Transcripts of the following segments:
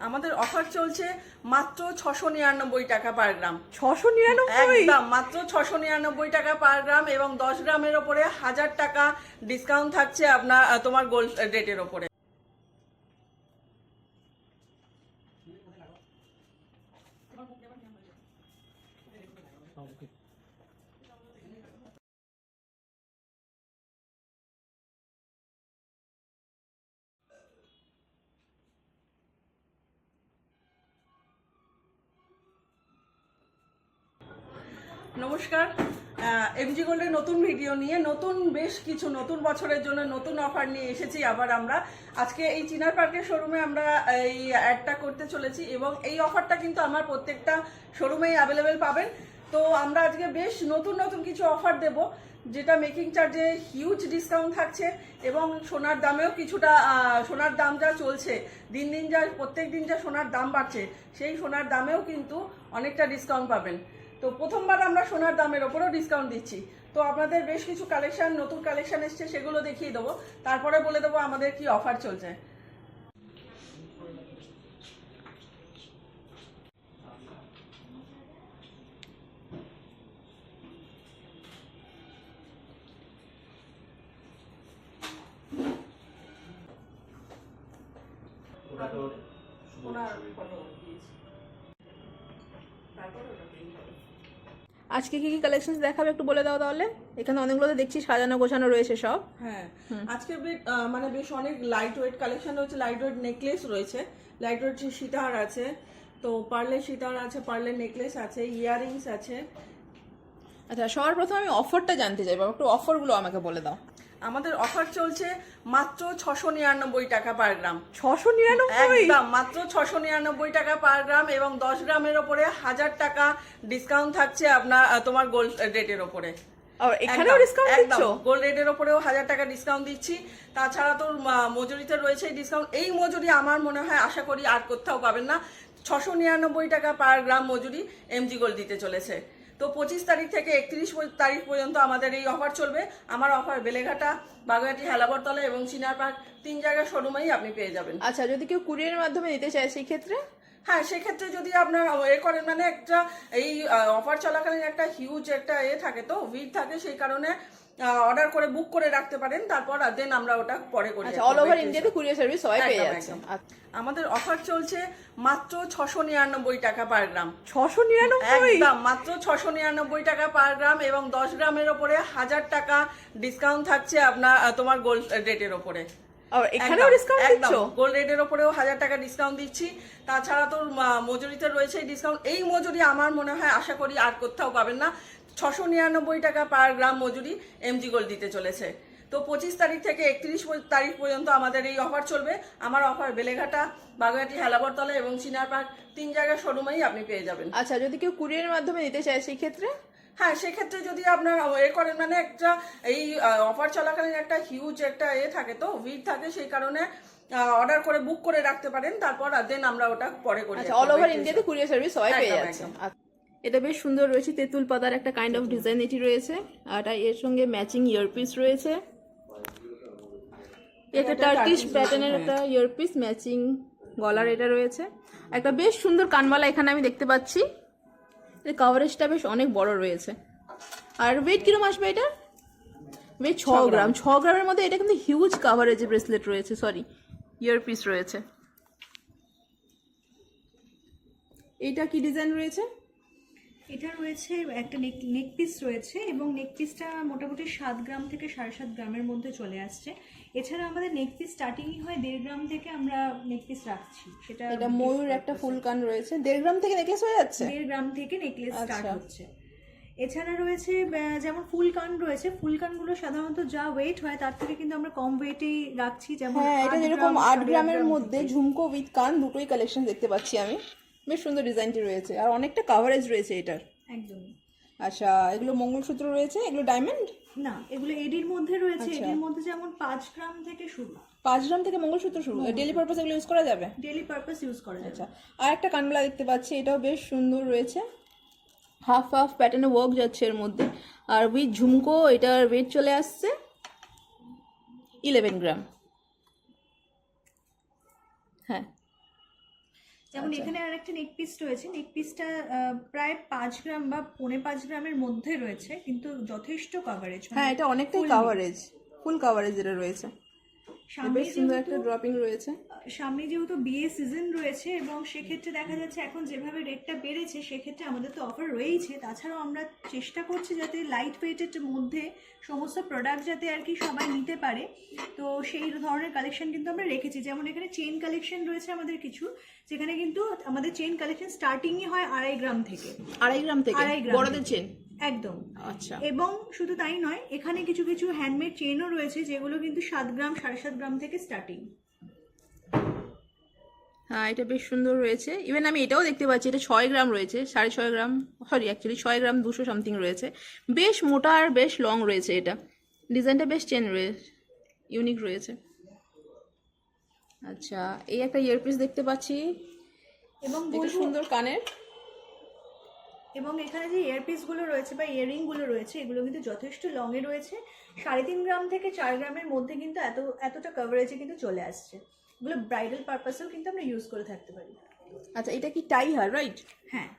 আমাদের অফার চলছে মাত্র 699 টাকা পার গ্রাম। 699? একদম মাত্র 699 টাকা পার গ্রাম এবং 10 গ্রামের ওপরে 1000 টাকা ডিসকাউন্ট থাকছে আপনার তোমার গোল্ড রেটের ওপরে। নমস্কার, এমজি গোল্ডের নতুন ভিডিও নিয়ে বেশ কিছু নতুন বছরের জন্য নতুন অফার নিয়ে এসেছি। আবার আমরা আজকে এই চিনার পার্কের শোরুমে আমরা এই অ্যাডটা করতে চলেছি এবং এই অফারটা কিন্তু আমার প্রত্যেকটা শোরুমেই অ্যাভেলেবেল পাবেন। তো আমরা আজকে বেশ নতুন কিছু অফার দেব, যেটা মেকিং চার্জে হিউজ ডিসকাউন্ট থাকছে এবং সোনার দামেও কিছুটা সোনার দাম যা চলছে দিন দিন যা প্রত্যেক দিন যা সোনার দাম বাড়ছে, সেই সোনার দামেও কিন্তু অনেকটা ডিসকাউন্ট পাবেন। তো প্রথমবার আমরা সোনার দামের ওপরেও ডিসকাউন্ট দিচ্ছি। তো আপনাদের বেশ কিছু নতুন কালেকশন এসছে, সেগুলো দেখিয়ে দেবো, তারপরে বলে দেবো আমাদের কি অফার চলছে। আজকে কি কি কালেকশন দেখাবে একটু বলে দাও তাহলে। এখানে অনেকগুলো তো দেখছি সাজানো গোছানো রয়েছে সব। হ্যাঁ, আজকে মানে বেশ অনেক লাইট ওয়েট কালেকশন রয়েছে। লাইট ওয়েট নেকলেস রয়েছে, লাইট ওয়েট সীতাহার আছে, তো পার্লের সীতাহার আছে, পার্লের নেকলেস আছে, ইয়াররিংস আছে। আচ্ছা, সবার প্রথমে আমি অফারটা জানতে চাইবো, একটু অফারগুলো আমাকে বলে দাও। আমাদের অফার চলছে মাত্র 699 টাকা পার গ্রাম। 699? একদম মাত্র 699 টাকা পার গ্রাম এবং 10 গ্রামের ওপরে 1000 টাকা ডিসকাউন্ট থাকছে আপনার তোমার গোল্ড রেটের ওপরে। এখানেও ডিসকাউন্ট দিচ্ছ? গোল্ড রেটের ওপরেও 1000 টাকা ডিসকাউন্ট দিচ্ছি। তাছাড়া তো মজুরিতে রয়েছে ডিসকাউন্ট। এই মজুরি আমার মনে হয় আশা করি আর কোথাও পাবেন না। 699 টাকা পার গ্রাম মজুরি এমজি গোল্ড দিতে চলেছে। তো 25 তারিখ থেকে 31 তারিখ পর্যন্ত আমাদের এই অফার চলবে। আমার অফার বেলেঘাটা, বাগুইআটি, হেলাবরতলা এবং চিনার পার্ক 3 জায়গার শোরুমেই আপনি পেয়ে যাবেন। আচ্ছা, যদি কেউ কুরিয়ারের মাধ্যমে নিতে চায় সেই ক্ষেত্রে? হ্যাঁ, সেক্ষেত্রে যদি আপনার করেন, মানে একটা এই অফার চলাকালীন একটা হিউজ একটা থাকে, তো ভিড় থাকে, সেই কারণে অর্ডার করে বুক করে রাখতে পারেন, তারপর দেন আমরা ওটা পরে করি। আচ্ছা, অল ওভার ইন্ডিয়াতে কুরিয়ার সার্ভিস সবাই পেয়ে যাচ্ছে। আমাদের অফার চলছে মাত্র 699 টাকা পার গ্রাম। 699? একদম মাত্র 699 টাকা পার গ্রাম এবং 10 গ্রামের ওপরে 1000 টাকা ডিসকাউন্ট থাকছে আপনার তোমার গোল্ড রেটের ওপরে। এখানেও ডিসকাউন্ট দিচ্ছ? গোল্ড রেটের ওপরেও 1000 টাকা ডিসকাউন্ট দিচ্ছি। তাছাড়া তো মজুরিতে রয়েছে ডিসকাউন্ট। এই মজুরি আমার মনে হয় আশা করি আর কোথাও পাবেন না। 699 টাকা পার গ্রাম মজুরি এমজি গোল্ড দিতে চলেছে। তো 25 তারিখ থেকে 31 তারিখ পর্যন্ত আমাদের এই অফার চলবে। আমার অফার বেলেঘাটা, বাগুইআটি, হেলাবরতলা এবং চিনার পার্ক 3 জায়গার শোরুমেই আপনি পেয়ে যাবেন। আচ্ছা, যদি কেউ কুরিয়ারের মাধ্যমে নিতে চায় সেই ক্ষেত্রে? হ্যাঁ, সেক্ষেত্রে যদি আপনার করেন, মানে একটা এই অফার চলাকালীন একটা হিউজ একটা থাকে, তো ভিড় থাকে, সেই কারণে অর্ডার করে বুক করে রাখতে পারেন, তারপর দেন আমরা ওটা পরে করি। আচ্ছা, অল ওভার ইন্ডিয়াতে কুরিয়ার সার্ভিস সবাই পেয়ে যাচ্ছে। এটা বেশ সুন্দর রয়েছে, তেঁতুল পাতার একটা কাইন্ড অফ ডিজাইন এটি রয়েছে, আর এর সঙ্গে ম্যাচিং ইয়ারপিস রয়েছে। এটা টার্কিশ প্যাটার্নের একটা ইয়ারপিস, ম্যাচিং গলার এটা রয়েছে। একটা বেশ সুন্দর কানবালা এখানে আমি দেখতে পাচ্ছি। এর কভারেজটা বেশ অনেক বড় রয়েছে। আর ওয়েট কিরকম আসবে এটা? ওয়েট 6 গ্রাম। 6 গ্রামের মধ্যে এটা কিন্তু হিউজ কভারেজ ব্রেসলেট রয়েছে, সরি ইয়ারপিস রয়েছে। এটা কি ডিজাইন রয়েছে? এটা রয়েছে একটা নেক পিস রয়েছে এবং নেক পিসটা মোটামুটি 7 গ্রাম থেকে 7.5 গ্রামের মধ্যে চলে আসছে। এছাড়া আমাদের নেক পিস স্টার্টিংই হয় 1.5 গ্রাম থেকে আমরা নেক পিস রাখছি। সেটা এটা ময়ূর একটা ফুল কান রয়েছে, 1.5 গ্রাম থেকে নেকলেস হয়ে যাচ্ছে। 1.5 গ্রাম থেকে নেকলেস স্টার্ট হচ্ছে। এছাড়া রয়েছে যেমন ফুল কান রয়েছে, ফুল কানগুলো সাধারণত যা ওয়েট হয় তার থেকে কিন্তু আমরা কম ওয়েটেই রাখছি। যেমন হ্যাঁ, এটা যেরকম 8 গ্রামের মধ্যে ঝুমকো উইথ কান দুটোই কালেকশন দেখতে পাচ্ছি আমি। বেশ সুন্দর ডিজাইনটি রয়েছে আর অনেকটা কভারেজ রয়েছে এটার। একদম। আচ্ছা, এগুলো মঙ্গলসূত্র রয়েছে, এগুলো ডায়মন্ড না, এগুলো এডির মধ্যে রয়েছে। এডির মধ্যে যেমন 5 গ্রাম থেকে শুরু। 5 গ্রাম থেকে মঙ্গলসূত্র শুরু। ডেইলি পারপাস এগুলো ইউজ করা যাবে? ডেইলি পারপাস ইউজ করা যাবে। আচ্ছা, আর একটা কানবালা দেখতে পাচ্ছি, এটাও বেশ সুন্দর রয়েছে, হাফ হাফ প্যাটার্নে ওয়ার্ক যাচ্ছে এর মধ্যে, আর উইথ ঝুমকো। এটার ওয়েট চলে আসছে 11 গ্রাম। হ্যাঁ, যেমন এখানে আর একটা নেক পিস রয়েছে, নেক পিসটা প্রায় 5 গ্রাম বা 5.25 গ্রামের মধ্যে রয়েছে, কিন্তু যথেষ্ট কভারেজ। হ্যাঁ, এটা অনেকটাই কাভারেজ, ফুল কাভারেজ এটা রয়েছে। বেশ সুন্দর একটা ড্রপিং রয়েছে। সামনে যেহেতু বিয়ে সিজন রয়েছে এবং সেক্ষেত্রে দেখা যাচ্ছে এখন যেভাবে রেটটা বেড়েছে, সেক্ষেত্রে আমাদের তো অফার রয়েইছে। তাছাড়াও আমরা চেষ্টা করছি যাতে লাইট ওয়েটের মধ্যে সমস্ত প্রোডাক্ট যাতে আর কি সবাই নিতে পারে, তো সেই ধরনের কালেকশন কিন্তু আমরা রেখেছি। যেমন এখানে চেইন কালেকশন রয়েছে আমাদের কিছু, যেখানে কিন্তু আমাদের চেইন কালেকশন স্টার্টিংই হয় 2.5 গ্রাম থেকে। 2.5 গ্রাম থেকে 2.5 গ্রাম বড়দের চেন? একদম। আচ্ছা। এবং শুধু তাই নয়, এখানে কিছু কিছু হ্যান্ডমেড চেনও রয়েছে, যেগুলো কিন্তু 7 গ্রাম 7.5 গ্রাম থেকে স্টার্টিং। হ্যাঁ, এটা বেশ সুন্দর রয়েছে। ইভেন আমি এটাও দেখতে পাচ্ছি, এটা 6 গ্রাম রয়েছে, 6.5 গ্রাম, সরি অ্যাকচুয়ালি 6 গ্রাম 200 সামথিং রয়েছে। বেশ মোটা আর বেশ লং রয়েছে। এটা ডিজাইনটা বেশ চেন রয়েছে, ইউনিক রয়েছে। আচ্ছা, এই একটা ইয়ারপিস দেখতে পাচ্ছি এবং এটা সুন্দর কানের। এবং এখানে যে ইয়ারপিসগুলো রয়েছে বা ইয়াররিংগুলো রয়েছে, এগুলো কিন্তু যথেষ্ট লংয়ে রয়েছে। 3.5 গ্রাম থেকে 4 গ্রামের মধ্যে কিন্তু এতটা কভারেজে কিন্তু চলে আসছে। এগুলো ব্রাইডাল পারপাসেও কিন্তু আমরা ইউজ করে থাকতে পারি। আচ্ছা, এটা কি টাই হার, রাইট? হ্যাঁ,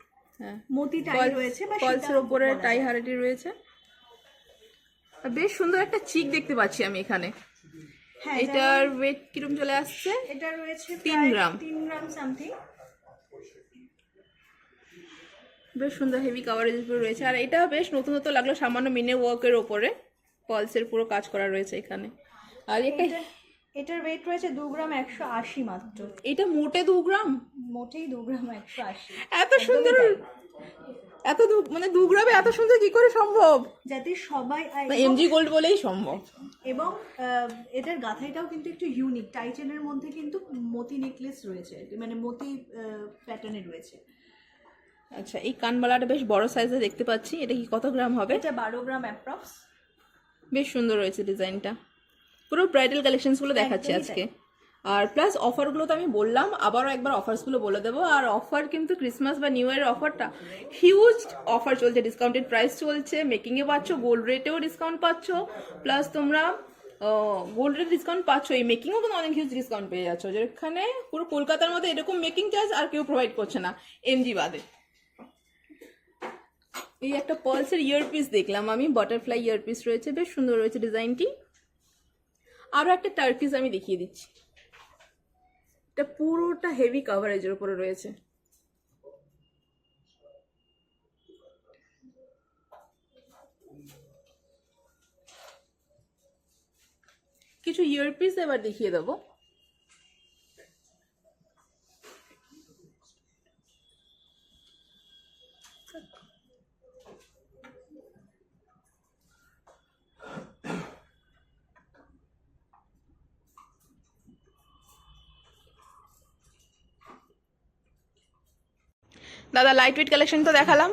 হ্যাঁ, মতি টাই রয়েছে বা পালসের উপরে টাই হারটি রয়েছে। বেশ সুন্দর একটা চিক দেখতে পাচ্ছি আমি এখানে। হ্যাঁ, এটার ওয়েট কিরকম চলে আসছে? এটা রয়েছে 3 গ্রাম। 3 গ্রাম সামথিং। বেশ সুন্দর হেভি কাভারেজ উপরে রয়েছে। আর এটা বেশ নতুন নতুন লাগলো, সামান্য মিনে ওয়ার্কের ওপরে পালসের পুরো কাজ করা রয়েছে এখানে। আর এটার ওয়েট রয়েছে 2 গ্রাম 180 মাত্র। এটা মোটে 2 গ্রাম? মোটেই 2 গ্রাম 180। এত সুন্দর, মানে 2 গ্রামে এত সুন্দর কি করে সম্ভব? যাতে সবাই এমজি গোল্ড বলেই সম্ভব। এবং এটার গাঁথাইটাও কিন্তু একটু ইউনিক, টাই চেনের মধ্যে কিন্তু মতি নেকলেস রয়েছে, মানে মতি প্যাটার্নে রয়েছে। আচ্ছা, এই কানবালাটা বেশ বড় সাইজে দেখতে পাচ্ছি। এটা কি কত গ্রাম হবে? এটা 12 গ্রাম অ্যাপ্রক্স। বেশ সুন্দর রয়েছে ডিজাইনটা। পুরো ব্রাইডাল কালেকশনসগুলো দেখাচ্ছি আজকে। আর প্লাস অফারগুলো তো আমি বললাম, আবারও একবার অফার্সগুলো বলে দেবো। আর অফার কিন্তু ক্রিসমাস বা নিউ ইয়ারের অফারটা হিউজ অফার চলছে, ডিসকাউন্টেড প্রাইস চলছে। মেকিংয়ে পাচ্ছ, গোল্ড রেটেও ডিসকাউন্ট পাচ্ছ, প্লাস তোমরা গোল্ড রেট ডিসকাউন্ট পাচ্ছ, এই মেকিংও কিন্তু অনেক হিউজ ডিসকাউন্ট পেয়ে যাচ্ছ, যেখানে পুরো কলকাতার মধ্যে এরকম মেকিং চার্জ আর কেউ প্রোভাইড করছে না এমজি বাদে। এই একটা পালসের ইয়ারপিস দেখলাম আমি, বাটারফ্লাই ইয়ারপিস রয়েছে, বেশ সুন্দর রয়েছে ডিজাইনটি। আরও একটা টার্কিস আমি দেখিয়ে দিচ্ছি, এটা পুরোটা হেভি কাভারেজের উপরে রয়েছে। কিছু ইয়ারপিস এবার দেখিয়ে দেবো। দাদা, লাইট ওয়েট কালেকশন তো দেখালাম,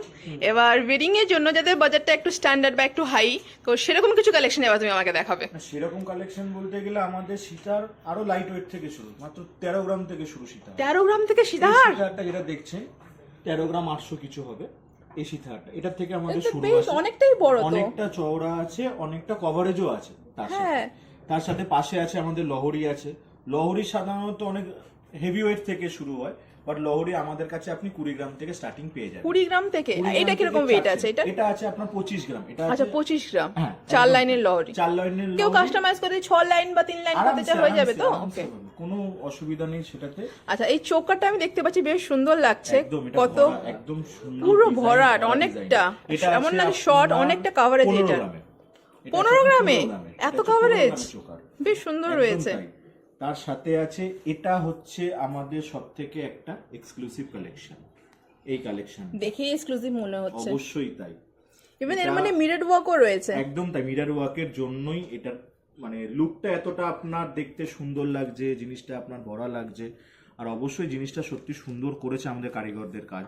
এবার ওয়েডিং এর জন্য যাদের বাজেটটা একটু স্ট্যান্ডার্ড বা একটু হাই, তো সেরকম কিছু কালেকশন এবার তুমি আমাকে দেখাবে। সেরকম কালেকশন বলতে গেলে আমাদের সীতার আরো লাইট ওয়েট থেকে শুরু, মাত্র 13 গ্রাম থেকে শুরু সীতা। 13 গ্রাম থেকে সীতাহার? সীতাহারটা যেটা দেখছেন 13 গ্রাম 800 কিছু হবে এই সীতাহারটা। এটার থেকে আমাদের শুরু আছে, অনেকটাই বড়, তো অনেকটা চওড়া আছে, অনেকটা কভারেজও আছে তার সাথে। তার সাথে পাশে আছে আমাদের লহরি আছে। লহরি সাধারণত অনেক হেভি ওয়েট থেকে শুরু হয়, বাট লহরি আমাদের কাছে আপনি 20 গ্রাম থেকে স্টার্টিং পেয়ে যাবেন। 20 গ্রাম থেকে? এটা কিরকম ওয়েট আছে? এটা আছে আপনার 25 গ্রাম। এটা আচ্ছা, 25 গ্রাম। হ্যাঁ, 4 লাইনের লহরি। 4 লাইনের কেউ কাস্টমাইজ করে 6 লাইন বা 3 লাইন করতে চায়, হয়ে যাবে তো? ওকে, কোনো অসুবিধা নেই সেটাতে। আচ্ছা, এই চোকারটা আমি দেখতে পাচ্ছি, বেশ সুন্দর লাগছে। কত একদম সুন্দর, পুরো ভরাট, অনেকটা এমন না শর্ট, অনেকটা কভারেজ। এটা 15 গ্রামে এত কভারেজ, বেশ সুন্দর রয়েছে। তার সাথে আছে, এটা হচ্ছে আমাদের সবথেকে একটা এক্সক্লুসিভ কালেকশন। এই কালেকশন দেখে এক্সক্লুসিভ মনে হচ্ছে। অবশ্যই তাই। ইভেন এর মানে মিরর ওয়ার্কও রয়েছে। একদম তাই, মিরর ওয়ার্কের জন্যই এটা, মানে লুকটা এতটা আপনার দেখতে সুন্দর লাগছে, জিনিসটা আপনার ভরা লাগছে। আর অবশ্যই জিনিসটা সত্যি সুন্দর করেছে আমাদের কারিগরদের কাজ।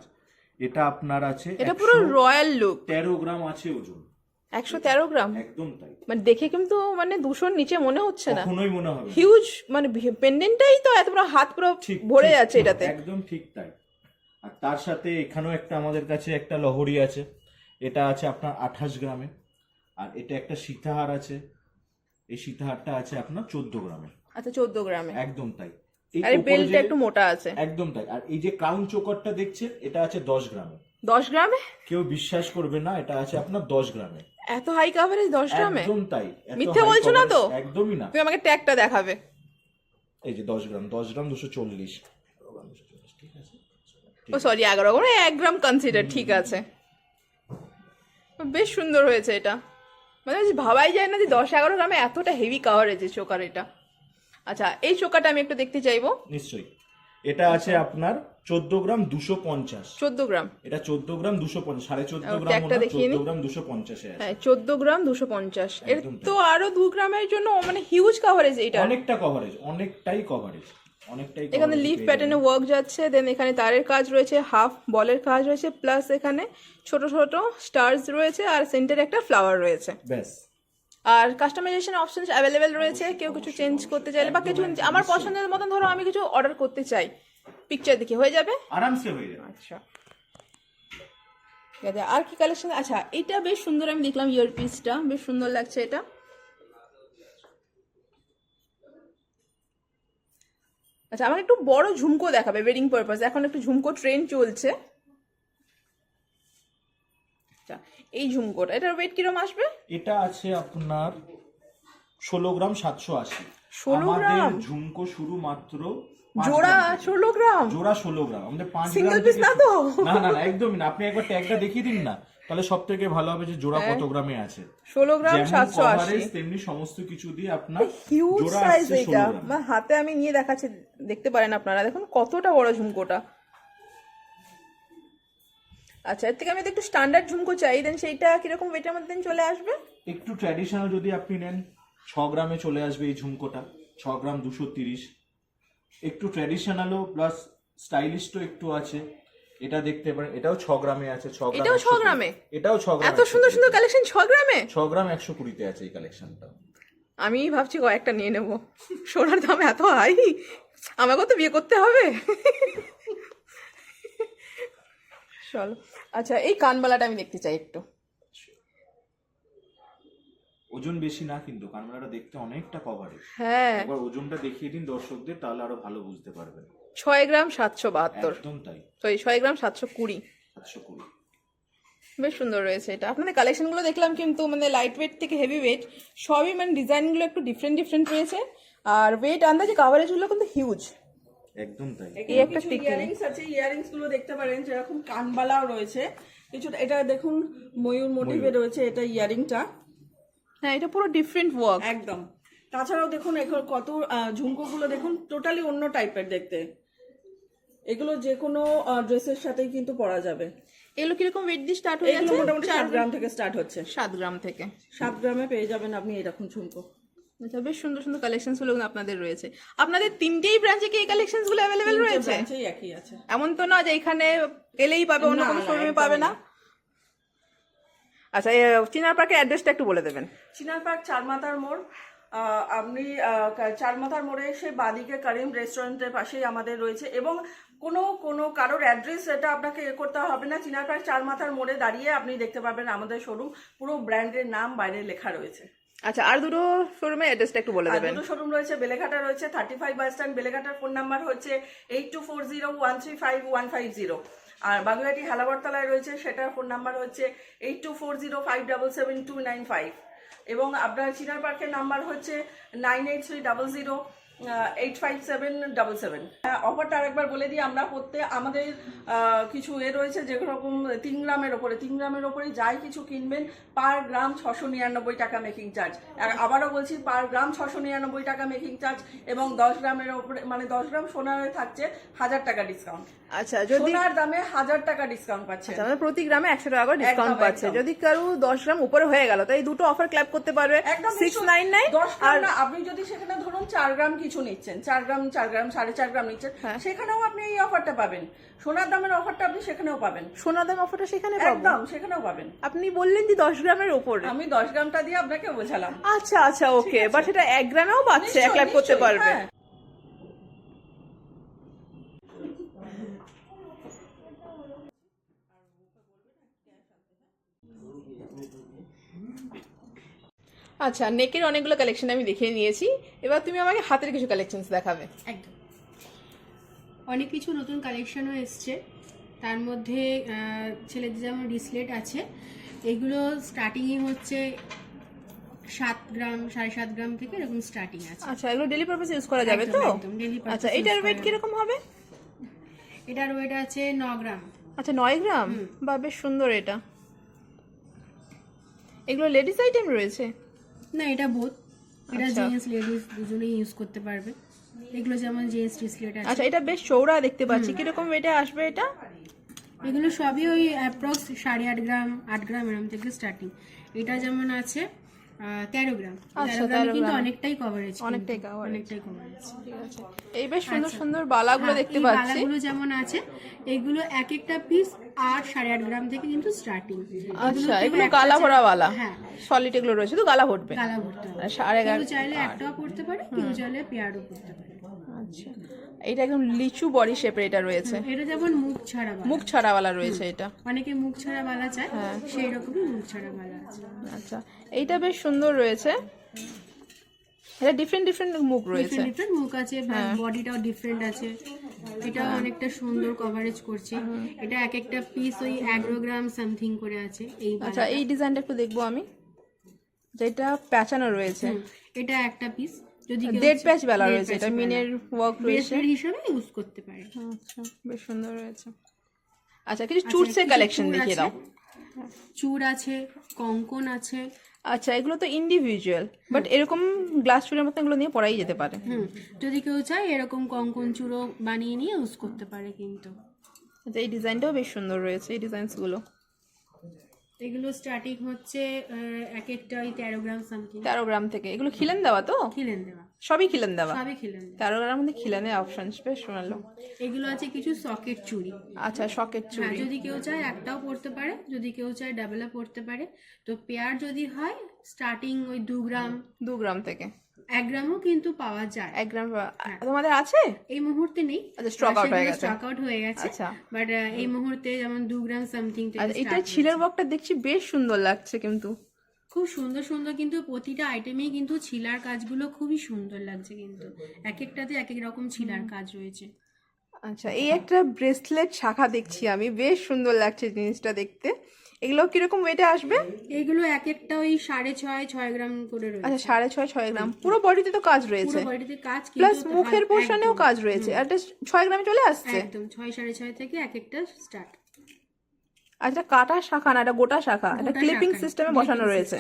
এটা আপনার আছে, এটা পুরো রয়্যাল লুক। 13 গ্রাম আছে ওজন। 113 গ্রাম? একদম তাই। মানে দেখে কিন্তু মানে 200 নিচে মনে হচ্ছে না, কখনোই মনে হবে। হিউজ, মানে পেন্ডেন্টটাই তো এত বড়, হাত পুরো ভরে যাচ্ছে এটাতে। একদম ঠিক তাই। আর তার সাথে এখানেও একটা আমাদের কাছে একটা লহরি আছে, এটা আছে আপনার 28 গ্রামে। আর এটা একটা সীতাহার আছে, এই সীতাহারটা আছে আপনার 14 গ্রামে। আচ্ছা, 14 গ্রামে। একদম তাই। এই আর উপরে বেল্টটা যে- একটু মোটা আছে। একদম তাই। আর এই যে ক্রাউন চোকারটা দেখছেন, এটা আছে 10 গ্রামে। 10 গ্রামে? কেউ বিশ্বাস করবে না, এটা আছে আপনার 10 গ্রামে। এত হাই কাভারেজ 10 গ্রামে? একদম তাই। এত মিথ্যে high বলছো না তো? coverage একদমই না। তুমি আমাকে ট্যাগটা দেখাবে। এই যে 10 গ্রাম, 10 গ্রাম 240। ঠিক আছে। ও সরি, 11 গ্রাম, 1 গ্রাম কনসিডার, ঠিক আছে। বেশ সুন্দর হয়েছে এটা, মানে ভাবাই যায় না যে 10-11 গ্রামে এতটা হেভি কাভারেজ চোকার এটা। আচ্ছা, এই চোকাটা আমি একটু দেখতে চাইবো। নিশ্চয়ই। এটা আছে আপনার 14 গ্রাম 250। 14 গ্রাম? এটা 14 গ্রাম 250, 14.5 গ্রাম ট্যাগটা ওটা, দেখিয়ে 14 নিই। গ্রাম 250 এ আছে। হ্যাঁ, 14 গ্রাম 250। এর একদম তাই। তো আরো 2 গ্রামের জন্য মানে হিউজ কাভারেজ এটা। অনেকটা কভারেজ, অনেকটাই কভারেজ, অনেকটাই এখানে coverage লিফ পেয়ে প্যাটার্নে যাবেন। ওয়ার্ক যাচ্ছে, দেন এখানে তারের কাজ রয়েছে, হাফ বলের কাজ রয়েছে, প্লাস এখানে ছোট ছোট স্টারস রয়েছে, আর সেন্টারে একটা ফ্লাওয়ার রয়েছে। ব্যাস। আর কাস্টমাইজেশন অপশন অ্যাভেলেবেল রয়েছে, কেউ কিছু চেঞ্জ করতে চাইলে বা কিছু আমার পছন্দের মতন ধরো আমি কিছু অর্ডার করতে চাই, পিকচার দেখে হয়ে যাবে। আরামসে হয়ে যাবে। আচ্ছা, ঠিক আছে। আর কি কালেকশন? আচ্ছা, এটা বেশ সুন্দর, আমি দেখলাম ইয়ার পিসটা বেশ সুন্দর লাগছে এটা। আচ্ছা, আমাকে একটু বড় ঝুমকো দেখাবে ওয়েডিং পারপাস, এখন একটু ঝুমকো ট্রেন্ড চলছে। আচ্ছা, এই ঝুমকোটা, এটার ওয়েট কিরকম আসবে? এটা আছে আপনার 16 গ্রাম 780। 16 গ্রাম? আমাদের ঝুমকো শুরু মাত্র 5 জোড়া গ্রাম থেকে। 16 গ্রাম? জোড়া 16 গ্রাম, আমাদের 5 Single গ্রাম piece থেকে না তো? না না না, একদমই না। আপনি একবার ট্যাগটা দেখিয়ে দিন না, তাহলে সব থেকে ভালো হবে যে জোড়া কত গ্রামে আছে। 16 গ্রাম যেমন 780। coverage, তেমনি সমস্ত কিছু দিয়ে আপনার হিউজ জোড়া সাইজ আসছে এটা, 16 গ্রাম। মানে হাতে আমি নিয়ে দেখাচ্ছি, দেখতে পারেন আপনারা, দেখুন কতটা বড় ঝুমকোটা। আচ্ছা, এর থেকে আমি যদি একটু স্ট্যান্ডার্ড ঝুমকো চাই, দেন সেইটা কিরকম ওয়েটের মধ্যে চলে আসবে? একটু ট্র্যাডিশনাল যদি আপনি নেন, 6 গ্রামে চলে আসবে এই ঝুমকোটা, 6 গ্রাম 230। একটু ট্র্যাডিশনালও প্লাস স্টাইলিশও একটু আছে, এটা দেখতে পারেন। এটাও 6 গ্রামে আছে। 6 গ্রাম এটাও 6 120 গ্রামে? এটাও 6 গ্রাম এত সুন্দর সুন্দর কালেকশন 6 গ্রামে? 6 গ্রাম 120 আছে এই কালেকশনটা। আমি ভাবছি কয়েকটা নিয়ে নেব, সোনার দাম এত হাই, আমাকেও তো বিয়ে করতে হবে। চলো। আচ্ছা, এই কানবালাটা আমি দেখতে চাই একটু। ওজন বেশি না কিন্তু কানমালাটা দেখতে অনেকটা কভারেজ। হ্যাঁ, একবার ওজনটা দেখিয়ে দিন দর্শকদের, তাহলে আরো ভালো বুঝতে পারবেন। 6 গ্রাম 772, একদম তাই। সরি 6 গ্রাম 720। 720। বেশ সুন্দর রয়েছে এটা। আপনাদের কালেকশনগুলো দেখলাম কিন্তু মানে লাইট ওয়েট থেকে হেভি ওয়েট সবই, মানে ডিজাইনগুলো একটু ডিফারেন্ট ডিফারেন্ট রয়েছে, আর ওয়েট আন্দাজে কাভারেজগুলো কিন্তু হিউজ। একদম তাই। এই একটা কিছু pic ইয়ারিংস আছে, ইয়ারিংস গুলো দেখতে পারেন, যেরকম কানবালাও রয়েছে কিছু। এটা দেখুন ময়ূর মোটিভে রয়েছে এটা ইয়ারিংটা, হ্যাঁ, এটা পুরো ডিফারেন্ট ওয়ার্ক একদম। তাছাড়াও দেখুন এখন কত ঝুমকোগুলো দেখুন, টোটালি অন্য টাইপের দেখতে। এগুলো যে কোনো ড্রেসের সাথেই কিন্তু পরা যাবে। এগুলো কিরকম ওয়েট দিয়ে স্টার্ট হয়ে এগুলো যাচ্ছে? মোটামুটি 7 গ্রাম থেকে স্টার্ট হচ্ছে। 7 গ্রাম থেকে। 7 গ্রামে পেয়ে যাবেন আপনি এরকম ঝুমকো। আচ্ছা, বেশ সুন্দর সুন্দর কালেকশনস গুলো আপনাদের রয়েছে। আপনাদের তিনটেই ব্রাঞ্চে কি এই কালেকশনস গুলো অ্যাভেলেবেল রয়েছে? ব্রাঞ্চেই একই আছে। এমন তো না যে এখানে এলেই পাবে, অন্য না, কোনো না, শোরুমে একদমই পাবে না? না। আচ্ছা, চিনার পার্কের অ্যাড্রেসটা একটু বলে দেবেন। চিনার পার্ক চারমাথার মোড়। আপনি চারমাথার মোড়ে এসে বাদিকে করিম রেস্টুরেন্টের পাশেই আমাদের রয়েছে, এবং কোনো কারোর অ্যাড্রেস এটা আপনাকে করতে হবে না। চিনার পার্ক চারমাথার মোড়ে দাঁড়িয়ে আপনি দেখতে পাবেন আমাদের শোরুম, পুরো ব্র্যান্ডের নাম বাইরে লেখা রয়েছে। আচ্ছা, আর দুটো শোরুমের অ্যাড্রেসটা একটু বলে আর দেবেন। দুটো শোরুম রয়েছে, বেলেঘাটা রয়েছে 35 বাস স্ট্যান্ড বেলেঘাটার ফোন নাম্বার হচ্ছে 8240135150, আর বাগুইহাটি হালাবরতলায় রয়েছে, সেটার ফোন নাম্বার হচ্ছে 8240577295, এবং আপনার চিনার পার্কের নাম্বার হচ্ছে 9830085777। অফারটা আরেকবার বলে দিই, আমরা আমাদের কিছু রয়েছে যেরকম 3 গ্রামের ওপরে, 3 গ্রামের ওপরে যাই কিছু কিনবেন পার গ্রাম 699 টাকা মেকিং চার্জ। আবারও বলছি, পার গ্রাম 699 টাকা মেকিং চার্জ, এবং 10 গ্রামের ওপরে মানে 10 গ্রাম সোনারে থাকছে 1000 টাকা ডিসকাউন্ট। আচ্ছা, যদি সোনার দামে 1000 টাকা ডিসকাউন্ট পাচ্ছে। আচ্ছা, মানে প্রতি গ্রামে 100 টাকা করে ডিসকাউন্ট একদম, পাচ্ছে। একদম। যদি কারো 10 গ্রাম উপরে হয়ে গেল, তাই দুটো অফার ক্ল্যাব করতে পারবে। একদম 699। 10 গ্রাম না, আপনি যদি সেখানে ধরুন 4 গ্রাম কিছু নিচ্ছেন, 4 গ্রাম 4.5 গ্রাম নিচ্ছেন, সেখানেও আপনি এই অফারটা পাবেন। সোনার দামের অফারটা আপনি সেখানেও পাবেন। সোনা দাম অফারটা সেখানে পাবো? একদম, সেখানেও পাবেন। আপনি বললেন যে 10 গ্রামের উপরে। আমি 10 গ্রামটা দিয়ে আপনাকে বোঝালাম। আচ্ছা আচ্ছা, ওকে, বাট সেটা 1 গ্রামেও পাচ্ছে, নিশ্চয়ই, 1 লাখ করতে নিশ্চয়ই, পারবে। হ্যাঁ। আচ্ছা, নেকের অনেকগুলো কালেকশন আমি দেখিয়ে নিয়েছি, এবার তুমি আমাকে হাতের কিছু কালেকশনস দেখাবে। একদম। অনেক কিছু নতুন কালেকশনও এসছে। তার মধ্যে ছেলেদের যেমন রিসলেট আছে, এগুলো স্টার্টিংই হচ্ছে 7 গ্রাম 7.5 গ্রাম থেকে এরকম স্টার্টিং আছে। আচ্ছা, এগুলো ডেলি পারপাস ইউজ করা যাবে তো? একদম daily purpose আচ্ছা, use এটার করা ওয়েট যাবে। কিরকম হবে? এটার ওয়েট আছে 9 গ্রাম। আচ্ছা, 9 গ্রাম। বা বেশ সুন্দর এটা। এগুলো লেডিস আইটেম রয়েছে? না, এটা বোথ, এটা আচ্ছা। জেন্টস লেডিস দুজনেই ইউজ করতে পারবে। এগুলো যেমন জেন্টস রিসলেট আছে। আচ্ছা, এটা বেশ চৌড়া দেখতে পাচ্ছি। কিরকম ওয়েটে আসবে এটা? এগুলো সবই ওই অ্যাপ্রক্স 8.5 গ্রাম 8 গ্রাম এরকম থেকে স্টার্টিং। এটা যেমন আছে 13 গ্রাম। আচ্ছা, 13 গ্রামে 13 কিন্তু গ্রাম। অনেকটাই কভারেজ, অনেকটাই coverage। অনেকটাই কভারেজ। ঠিক আছে। এই বেশ সুন্দর সুন্দর বালাগুলো দেখতে এই পাচ্ছি। বালাগুলো যেমন আছে, এগুলো এক একটা পিস 8-8.5 গ্রাম থেকে কিন্তু স্টার্টিং। আচ্ছা, এগুলো গালা ভরা বালা। হ্যাঁ, সলিড এগুলো রয়েছে তো, গালা ভরবে। গালা ভরতে হবে। আর 11.5 কেউ চাইলে একটাও পড়তে পারে, কেউ চাইলে পেয়ারও পড়তে পারে। আচ্ছা, এটা একদম লিচু বডি শেপের এটা রয়েছে। এটা যেমন মুখ ছাড়া বালা, মুখ ছাড়াওয়ালা রয়েছে এটা। অনেকে মুখ ছাড়া বালা চায়, সেই রকমই মুখ ছাড়া বালা আছে। আচ্ছা, এইটা বেশ সুন্দর রয়েছে। এটা ডিফারেন্ট ডিফারেন্ট মুখ রয়েছে। ডিফারেন্ট ডিফারেন্ট মুখ আছে, বডিটাও ডিফারেন্ট আছে। এটা অনেকটা সুন্দর কভারেজ করছে। এটা এক একটা পিস ওই 11 গ্রাম সামথিং করে আছে এই বালা। আচ্ছা, এই ডিজাইনটা একটু দেখবো আমি, যেটা প্যাচানো রয়েছে। এটা একটা পিস, যদি কেউ ডেড প্যাচ বেলা dead রয়েছে, patch এটা বালা। মিনের ওয়ার্ক রয়েছে। ব্রেসলেট হিসেবে ইউজ করতে পারে। আচ্ছা, বেশ সুন্দর রয়েছে। আচ্ছা, কিছু চুটসের কিছু কালেকশন চূড় দেখিয়ে আছে, দাও। চূড় আছে, কঙ্কন আছে। আচ্ছা, এগুলো তো ইন্ডিভিজুয়াল, বাট এরকম গ্লাস চুলের মতো এগুলো নিয়ে পরাই যেতে পারে। যদি কেউ চায় এরকম কঙ্কন চূড়ও বানিয়ে নিয়ে ইউজ করতে পারে কিন্তু। আচ্ছা, এই ডিজাইনটাও বেশ সুন্দর রয়েছে, এই ডিজাইনসগুলো। এগুলো স্টার্টিং হচ্ছে এক একটা ওই 13 গ্রাম সামথিং। 13 গ্রাম থেকে। এগুলো খিলেন দেওয়া তো? খিলেন দেওয়া, সবই খিলেন দেওয়া। সবই খিলেন দেওয়া। 13 গ্রামের মধ্যে খিলেনের অপশন বেশ শোনালো। এগুলো আছে কিছু সকেট চুড়ি। আচ্ছা, শকেট হ্যাঁ, চুড়ি। যদি কেউ চায় একটাও পড়তে পারে, যদি কেউ চায় ডাবলও পড়তে পারে। তো পেয়ার যদি হয় স্টার্টিং ওই 2 গ্রাম 2 গ্রাম থেকে 1 গ্রামও কিন্তু পাওয়া যায়। 1 গ্রাম তোমাদের আছে? এই মুহূর্তে নেই, আচ্ছা, স্টক আউট হয়ে গেছে। স্টক আউট হয়ে গেছে। আচ্ছা। বাট এই মুহূর্তে যেমন 2 গ্রাম সামথিং থেকে আর এটা start ছিলের ওয়ার্কটা দেখছি বেশ সুন্দর লাগছে কিন্তু। খুব সুন্দর সুন্দর, কিন্তু প্রতিটা আইটেমেই কিন্তু ছিলার কাজগুলো খুবই সুন্দর লাগছে কিন্তু। এক একটাতে এক এক রকম ছিলার কাজ রয়েছে। আচ্ছা, এই একটা ব্রেসলেট শাখা দেখছি আমি, বেশ সুন্দর লাগছে জিনিসটা দেখতে। এগুলো কিরকম ওয়েটে আসবে? এগুলো এক একটা ওই 6.5-6 গ্রাম করে রয়েছে। আচ্ছা, 6.5 গ্রাম। পুরো বডিতে তো কাজ রয়েছে, পুরো বডিতে কাজ, প্লাস কিন্তু মুখের পোর্শনেও কাজ রয়েছে। আর এটা 6 গ্রামে চলে আসছে। একদম 6-6.5 থেকে এক একটা স্টার্ট। আচ্ছা, কাটা শাখা না, এটা গোটা শাখা, এটা ক্লিপিং সিস্টেমে বসানো রয়েছে।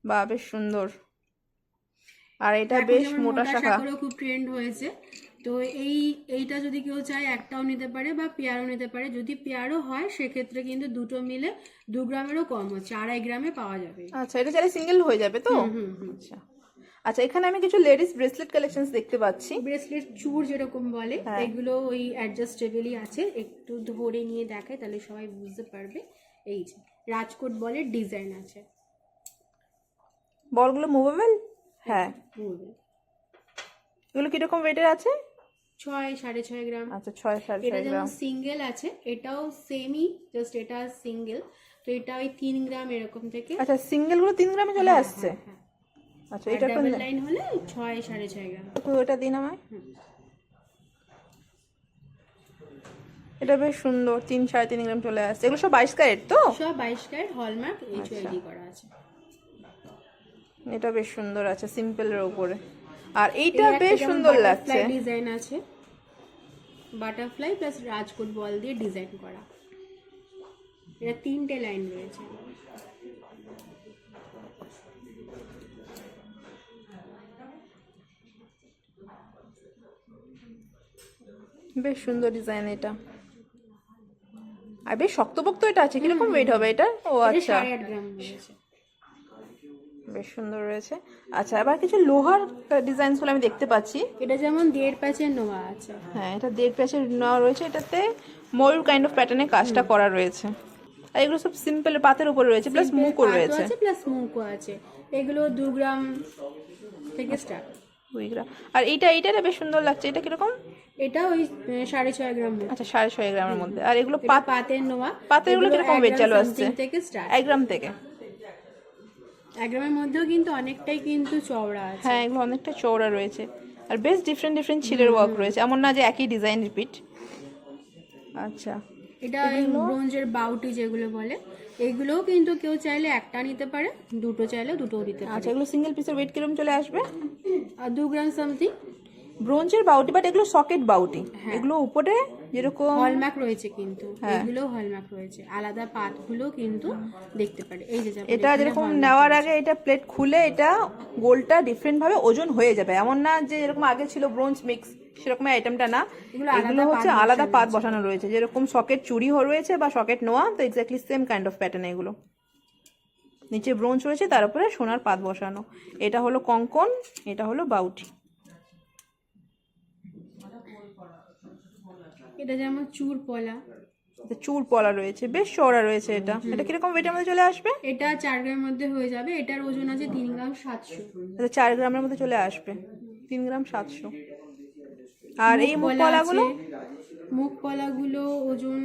বা বেশ সুন্দর। আর এটা বেশ মোটা শাখা। খুব ট্রেন্ড হয়েছে। তো এইটা যদি কেউ চায় একটাও নিতে পারে বা পেয়ারও নিতে পারে। যদি পেয়ারও হয় সেক্ষেত্রে কিন্তু দুটো মিলে 2 গ্রামেরও কম হচ্ছে, 2.5 গ্রামে পাওয়া যাবে। আচ্ছা, এটা চাইলে সিঙ্গেল হয়ে যাবে তো? আচ্ছা আচ্ছা, এখানে আমি কিছু লেডিস ব্রেসলেট কালেকশনস দেখতে পাচ্ছি। ব্রেসলেট চূড় যেরকম বলে, এগুলো ওই অ্যাডজাস্টেবলই আছে। একটু ধরে নিয়ে দেখায় তাহলে সবাই বুঝতে পারবে। এই যে রাজকোট বলের ডিজাইন আছে। বলগুলো মুভেবল? হ্যাঁ। বলবে এগুলো কিরকম ওয়েটের আছে? 6-6.5 গ্রাম। আচ্ছা, 6-6.5 এটা যেমন গ্রাম। সিঙ্গেল আছে, এটাও সেমই, জাস্ট এটা সিঙ্গেল। তো এটা ওই 3 গ্রাম এরকম থেকে। আচ্ছা, সিঙ্গেল গুলো 3 গ্রামে চলে আসছে। আচ্ছা, এটা ডাবল লাইন হলে 6-6.5 গ্রাম। ওটা দিন আমায়। এটা বেশ সুন্দর, 3-3.5 গ্রাম চলে আসছে। এগুলো সব 22 ক্যারেট তো? সব 22 ক্যারেট হলমার্ক HUID করা আছে। এটা বেশ সুন্দর আছে সিম্পলের উপরে। আর এইটা বেশ সুন্দর লাগছে। ডিজাইন আছে, বাটারফ্লাই প্লাস রাজকোট বল দিয়ে ডিজাইন করা। এটা 3টে লাইন রয়েছে। বেশ সুন্দর ডিজাইন এটা। আর বেশ শক্তপোক্ত এটা আছে। কিরকম ওয়েট হবে এটা? ও আচ্ছা, 8.5 গ্রাম রয়েছে। বেশ সুন্দর রয়েছে। আচ্ছা, আবার কিছু লোহার ডিজাইনস গুলো আমি দেখতে পাচ্ছি। এটা যেমন 1.5 প্যাচের নোয়া আছে। হ্যাঁ, এটা 1.5 প্যাচের নেওয়া রয়েছে। এটাতে ময়ূর কাইন্ড অফ প্যাটার্নে কাজটা করা রয়েছে। আর এগুলো সব সিম্পল পাতের উপর রয়েছে, প্লাস মুখও রয়েছে। প্লাস মুখও আছে। এগুলো 2 গ্রাম থেকে স্টার্ট। 2 গ্রাম। আর এইটা বেশ সুন্দর লাগছে। এটা কিরকম? এটা ওই 6.5 গ্রাম। আচ্ছা, 6.5 গ্রামের মধ্যে। আর এগুলো পাতের নোয়া। পাতের এগুলো কিরকম ওয়েট চালু আসছে? থেকে স্টার্ট। 1 গ্রাম থেকে। 1 গ্রামের মধ্যেও কিন্তু অনেকটাই কিন্তু চওড়া আছে। হ্যাঁ, এগুলো অনেকটা চওড়া রয়েছে। আর বেশ ডিফারেন্ট ডিফারেন্ট ছিলের ওয়ার্ক রয়েছে, এমন না যে একই ডিজাইন রিপিট। আচ্ছা, এটা ব্রোঞ্জের বাউটি যেগুলো বলে, এগুলোও কিন্তু কেউ চাইলে একটা নিতে পারে, দুটো চাইলে দুটোও দিতে পারে। আচ্ছা, এগুলো সিঙ্গেল পিসের ওয়েট কিরকম চলে আসবে? আর 2 গ্রাম সামথিং। ব্রোঞ্জের বাউটি, বাট এগুলো সকেট বাউটি, এগুলো উপরে যেরকম হলমার্ক রয়েছে, কিন্তু এগুলো হলমার্ক রয়েছে, আলাদা পাতগুলো কিন্তু দেখতে পারে। এই যে এটা যেরকম নেওয়ার আগে এটা প্লেট খুলে এটা গোলটা ডিফারেন্ট ভাবে ওজন হয়ে যাবে, এমন না যে যেরকম আগে ছিল ব্রোঞ্জ মিক্স সেরকম আইটেমটা না, এগুলো হচ্ছে আলাদা পাত বসানো রয়েছে, যেরকম সকেট চুড়ি রয়েছে বা সকেট নোয়া, তো exactly same kind of pattern. এগুলো নিচে ব্রোঞ্জ রয়েছে, তার উপরে সোনার পাত বসানো। এটা হলো কঙ্কন, এটা হলো বাউটি। এটা যেমন চুর পলা, চুর পলা রয়েছে, বেশ চওড়া রয়েছে। এটা কিরকম ওয়েটের মধ্যে চলে আসবে? এটা 4 গ্রামের মধ্যে হয়ে যাবে। এটার ওজন আছে 3 গ্রাম 700। এটা 4 গ্রামের মধ্যে চলে আসবে, 3 গ্রাম 700। আর এই মুখ পলাগুলো ওজন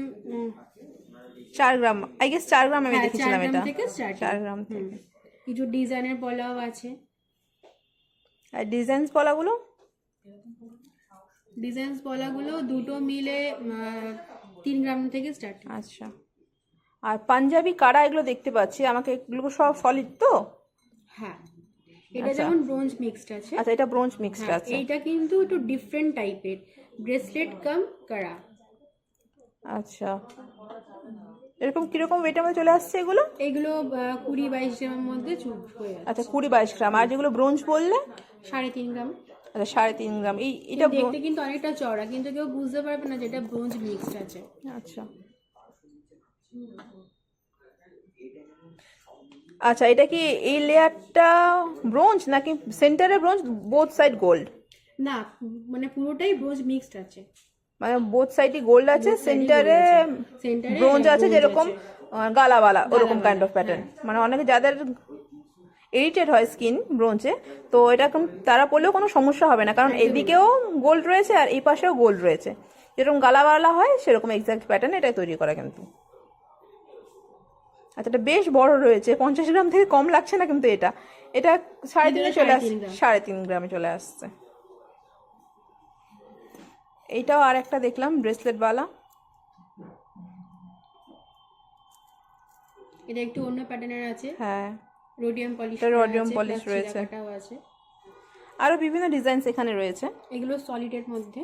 4 গ্রাম, আই গেস 4 গ্রাম আমি দেখেছিলাম। 4 এটা গ্রাম থেকে 4 গ্রাম থেকে। কিছু ডিজাইনের পলাও আছে। আর ডিজাইনস পলাগুলো দুটো মিলে 3 গ্রাম থেকে স্টার্ট। আচ্ছা, আর পাঞ্জাবি কারা এগুলো দেখতে পাচ্ছি, আমাকে এগুলো সব সলিড তো? হ্যাঁ, এটা যেমন ব্রোঞ্জ মিক্সড আছে। আচ্ছা, এটা ব্রোঞ্জ মিক্সড আছে। এইটা কিন্তু একটু ডিফারেন্ট টাইপের, ব্রেসলেট কাম কারা। আচ্ছা, এরকম কিরকম ওয়েটের মধ্যে চলে আসছে এগুলো? এগুলো 20-22 গ্রামের মধ্যে চুপ হয়ে আছে। আচ্ছা, 20-22 গ্রাম। আর যেগুলো ব্রোঞ্জ বললে? 3.5 গ্রাম। আচ্ছা, 3.5 গ্রাম। এটা দেখতে কিন্তু অনেকটা চওড়া, কিন্তু কেউ বুঝতে পারবে না যেটা ব্রোঞ্জ মিক্সড আছে। আচ্ছা আচ্ছা, এটা কি এই লেয়ারটা ব্রোঞ্জ নাকি সেন্টারে ব্রোঞ্জ, বোথ সাইড গোল্ড? না, মানে পুরোটাই ব্রোঞ্জ মিক্সড আছে, মানে বোথ সাইডই গোল্ড আছে, সেন্টারে ব্রোঞ্জ আছে, যেরকম গালাওয়ালা ওরকম কাইন্ড অফ প্যাটার্ন। মানে অনেকে যাদের ইরিটেট হয় স্কিন ব্রোঞ্জে, তো এটা তারা পরলেও কোনো সমস্যা হবে না, কারণ এদিকেও গোল্ড রয়েছে আর এই পাশেও গোল্ড রয়েছে, যেরকম গালাওয়ালা হয় সেরকম এক্সাক্ট প্যাটার্ন এটাই তৈরি করা কিন্তু। আচ্ছা, এটা বেশ বড় রয়েছে, 50 গ্রাম থেকে কম লাগছে না কিন্তু। এটা 3.5 চলে আসছে, 3.5 গ্রামে চলে আসছে। এইটাও আর একটা দেখলাম ব্রেসলেটওয়ালা, এটা একটু অন্য প্যাটার্নের আছে। হ্যাঁ, রোডিয়াম পলিশ, পলিশ রয়েছে, আছে। আরো বিভিন্ন ডিজাইনস এখানে রয়েছে। এগুলো সলিডের মধ্যে,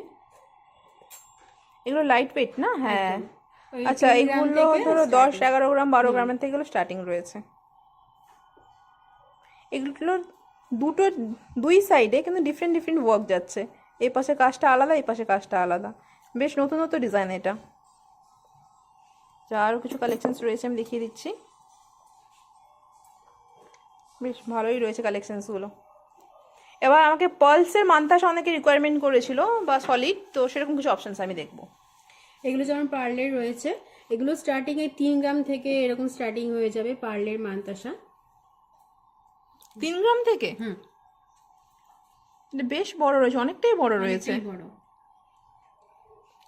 এগুলো লাইট ওয়েট না? হ্যাঁ। আচ্ছা, এগুলো ধরো 10-11 গ্রাম 12 গ্রামের থেকে এগুলো স্টার্টিং রয়েছে। এগুলো দুই সাইডে কিন্তু ডিফারেন্ট ডিফারেন্ট ওয়ার্ক যাচ্ছে, এই পাশে কাজটা আলাদা, এই পাশে কাজটা আলাদা, বেশ নতুন নতুন ডিজাইন এটা। যা আরও কিছু কালেকশনস রয়েছে আমি দেখিয়ে দিচ্ছি, বেশ ভালোই রয়েছে কালেকশনসগুলো। এবার আমাকে পার্লসের মান্তাসা অনেকে রিকোয়ারমেন্ট করেছিল বা সলিড, তো সেরকম কিছু অপশনস আমি দেখবো। এগুলো যেমন পার্লের রয়েছে, এগুলো স্টার্টিং এ 3 গ্রাম থেকে এরকম স্টার্টিং হয়ে যাবে পার্লের মান্তাসা। 3 গ্রাম থেকে? বেশ বড় রয়েছে, অনেকটাই বড় রয়েছে।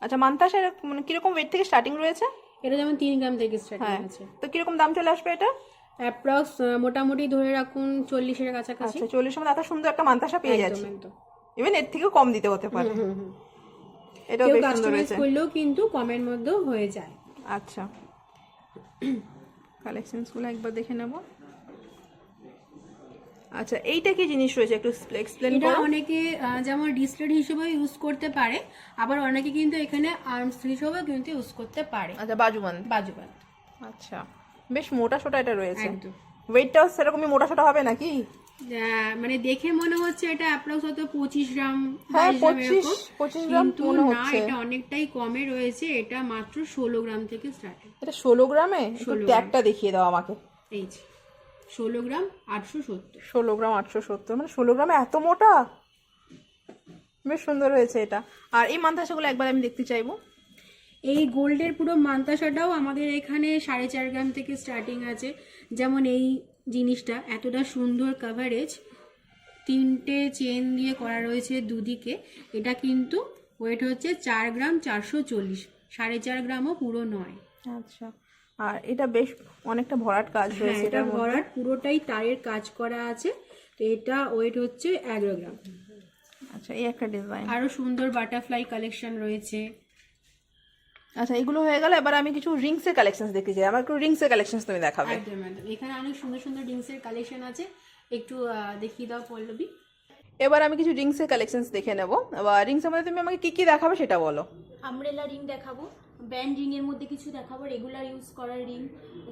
আচ্ছা, মান্তাসা মানে কিরকম ওয়েট থেকে স্টার্টিং রয়েছে? এটা যেমন 3 গ্রাম থেকে স্টার্টিং আছে। তো কিরকম দাম চলে আসবে এটা? অ্যাপ্রক্স মোটামুটি ধরে রাখুন 40 এর কাছাকাছি। আচ্ছা, 40 এর মধ্যে এত সুন্দর একটা মান্তাসা পেয়ে যাচ্ছে, ইভেন এর থেকেও কম দিতে হতে পারে। এটাও বেশ সুন্দর রয়েছে, করলেও কিন্তু কমের মধ্যেও হয়ে যায়। আচ্ছা, কালেকশনসগুলো একবার দেখে নেব। আচ্ছা, এইটা কি জিনিস রয়েছে একটু এক্সপ্লেইন করো। এটা অনেকে যেমন ডিসপ্লে হিসেবে ইউজ করতে পারে, আবার অনেকে কিন্তু এখানে আর্মস হিসেবেও কিন্তু ইউজ করতে পারে। আচ্ছা, বাজুবন্ধ। আচ্ছা, বেশ মোটা সোটা এটা রয়েছে। একদম, ওয়েটটাও সেরকমই মোটা সোটা হবে নাকি? মানে দেখে মনে হচ্ছে এটা অ্যাপ্রক্স হয়তো 25 গ্রাম। হ্যাঁ, 25 গ্রাম মনে হচ্ছে। এটা অনেকটাই কমে রয়েছে, এটা মাত্র 16 গ্রাম থেকে স্টার্টিং। এটা 16 গ্রামে? ট্যাগটা দেখিয়ে দাও আমাকে। এই যে 16 গ্রাম 870। 16 গ্রাম 870, মানে 16 গ্রামে এত মোটা, বেশ সুন্দর হয়েছে এটা। আর এই মান্তাসাগুলো একবার আমি দেখতে চাইবো। এই গোল্ডের পুরো মান্তাসাটাও আমাদের এখানে 4.5 গ্রাম থেকে স্টার্টিং আছে। যেমন এই জিনিসটা এতটা সুন্দর কভারেজ, 3টে চেন দিয়ে করা রয়েছে দুদিকে। এটা কিন্তু ওয়েট হচ্ছে 4 গ্রাম 440, 4.5 গ্রামও পুরো নয়। আচ্ছা, আর এটা বেশ অনেকটা ভরাট কাজ রয়েছে। এটা ভরাট, পুরোটাই তারের কাজ করা আছে। তো এটা ওয়েট হচ্ছে 11 গ্রাম। আচ্ছা এই একটা ডিজাইন। আরো সুন্দর বাটারফ্লাই কালেকশন রয়েছে। আচ্ছা এগুলো হয়ে গেল, এবার আমি কিছু রিংসের কালেকশনস দেখতে চাই, আমার একটু রিংসের কালেকশনস তুমি দেখাবে। একদম একদম, এখানে অনেক সুন্দর সুন্দর রিংসের কালেকশন আছে, একটু দেখিয়ে দাও পল্লবী। এবার আমি কিছু রিংসের কালেকশনস দেখে নেব। এবার রিংসের মধ্যে তুমি আমাকে কি কি দেখাবে সেটা বলো। আমব্রেলা রিং দেখাবো, ব্যান্ড রিং এর মধ্যে কিছু দেখাবো, রেগুলার ইউজ করার রিং,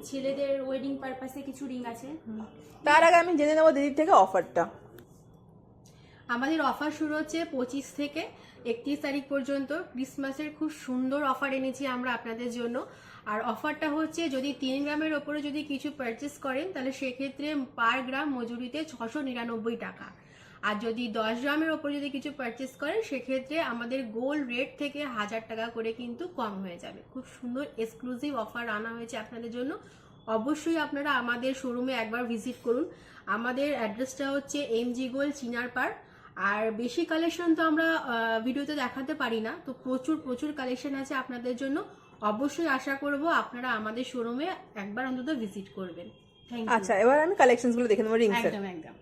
ছেলেদের ওয়েডিং পারপাসে কিছু রিং আছে। তার আগে আমি জেনে নেবো দিদির থেকে অফারটা। আমাদের অফার শুরু হচ্ছে 25 থেকে 31 তারিখ পর্যন্ত। ক্রিসমাসের খুব সুন্দর অফার এনেছি আমরা আপনাদের জন্য। আর অফারটা হচ্ছে যদি 3 গ্রামের ওপরে যদি কিছু পারচেস করেন তাহলে সেক্ষেত্রে পার গ্রাম মজুরিতে 699 টাকা। আর যদি 10 গ্রামের ওপরে যদি কিছু পারচেস করেন সেক্ষেত্রে আমাদের গোল্ড রেট থেকে 1000 টাকা করে কিন্তু কম হয়ে যাবে। খুব সুন্দর এক্সক্লুসিভ অফার আনা হয়েছে আপনাদের জন্য। অবশ্যই আপনারা আমাদের শোরুমে একবার ভিজিট করুন। আমাদের অ্যাড্রেসটা হচ্ছে এমজি গোল্ড চিনার পার্ক। আর বেশি কালেকশন তো আমরা ভিডিওতে দেখাতে পারি না, তো প্রচুর প্রচুর কালেকশন আছে আপনাদের জন্য। অবশ্যই আশা করব আপনারা আমাদের শোরুমে একবার অন্তত ভিজিট করবেন। Thank you. আচ্ছা এবার আমি কালেকশনসগুলো দেখে নেবো রিংসের। একদম একদম।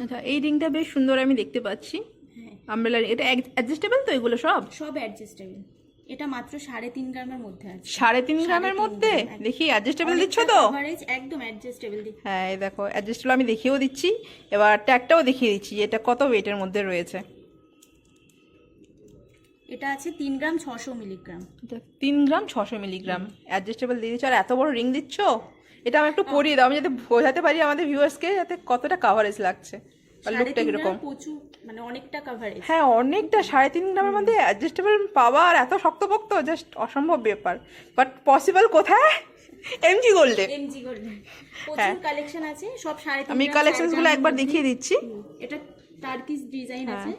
আচ্ছা এই রিংটা বেশ সুন্দর আমি দেখতে পাচ্ছি, আমব্রেলা রিং। এটা অ্যাডজাস্টেবল তো এগুলো সব? সব অ্যাডজাস্টেবল। এটা মাত্র 3.5 গ্রামের মধ্যে আছে। 3.5 গ্রামের মধ্যে? দেখি অ্যাডজাস্টেবল দিচ্ছ তো? কভারেজ একদম অ্যাডজাস্টেবল দিচ্ছি। হ্যাঁ এই দেখো অ্যাডজাস্টেবল আমি দেখিয়েও দিচ্ছি, এবার ট্যাগটাও দেখিয়ে দিচ্ছি এটা কত ওয়েটের মধ্যে রয়েছে। এটা আছে 3 গ্রাম 600 মিলিগ্রাম। 3 গ্রাম 600 মিলিগ্রাম অ্যাডজাস্টেবল দিয়ে দিচ্ছ, আর এত বড় রিং দিচ্ছ। এটা আমি একটু পরিয়ে দাও, আমি যাতে বোঝাতে পারি আমাদের ভিউয়ার্সকে যাতে কতটা কাভারেজ লাগছে আর লুকটা 3.5 কিরকম। গ্রাম প্রচুর, মানে অনেকটা কভারেজ। হ্যাঁ অনেকটা, 3.5 গ্রামের মধ্যে অ্যাডজাস্টেবল পাওয়া আর এত শক্তপোক্ত জাস্ট অসম্ভব ব্যাপার। বাট পসিবল কোথায়? এমজি গোল্ডে। এমজি গোল্ড প্রচুর কালেকশন আছে, সব 3.5 আমি গ্রাম, কালেকশনস 4 গুলো গ্রামের একবার মধ্যে। দেখিয়ে দিচ্ছি। এটা টার্কিশ ডিজাইন আছে।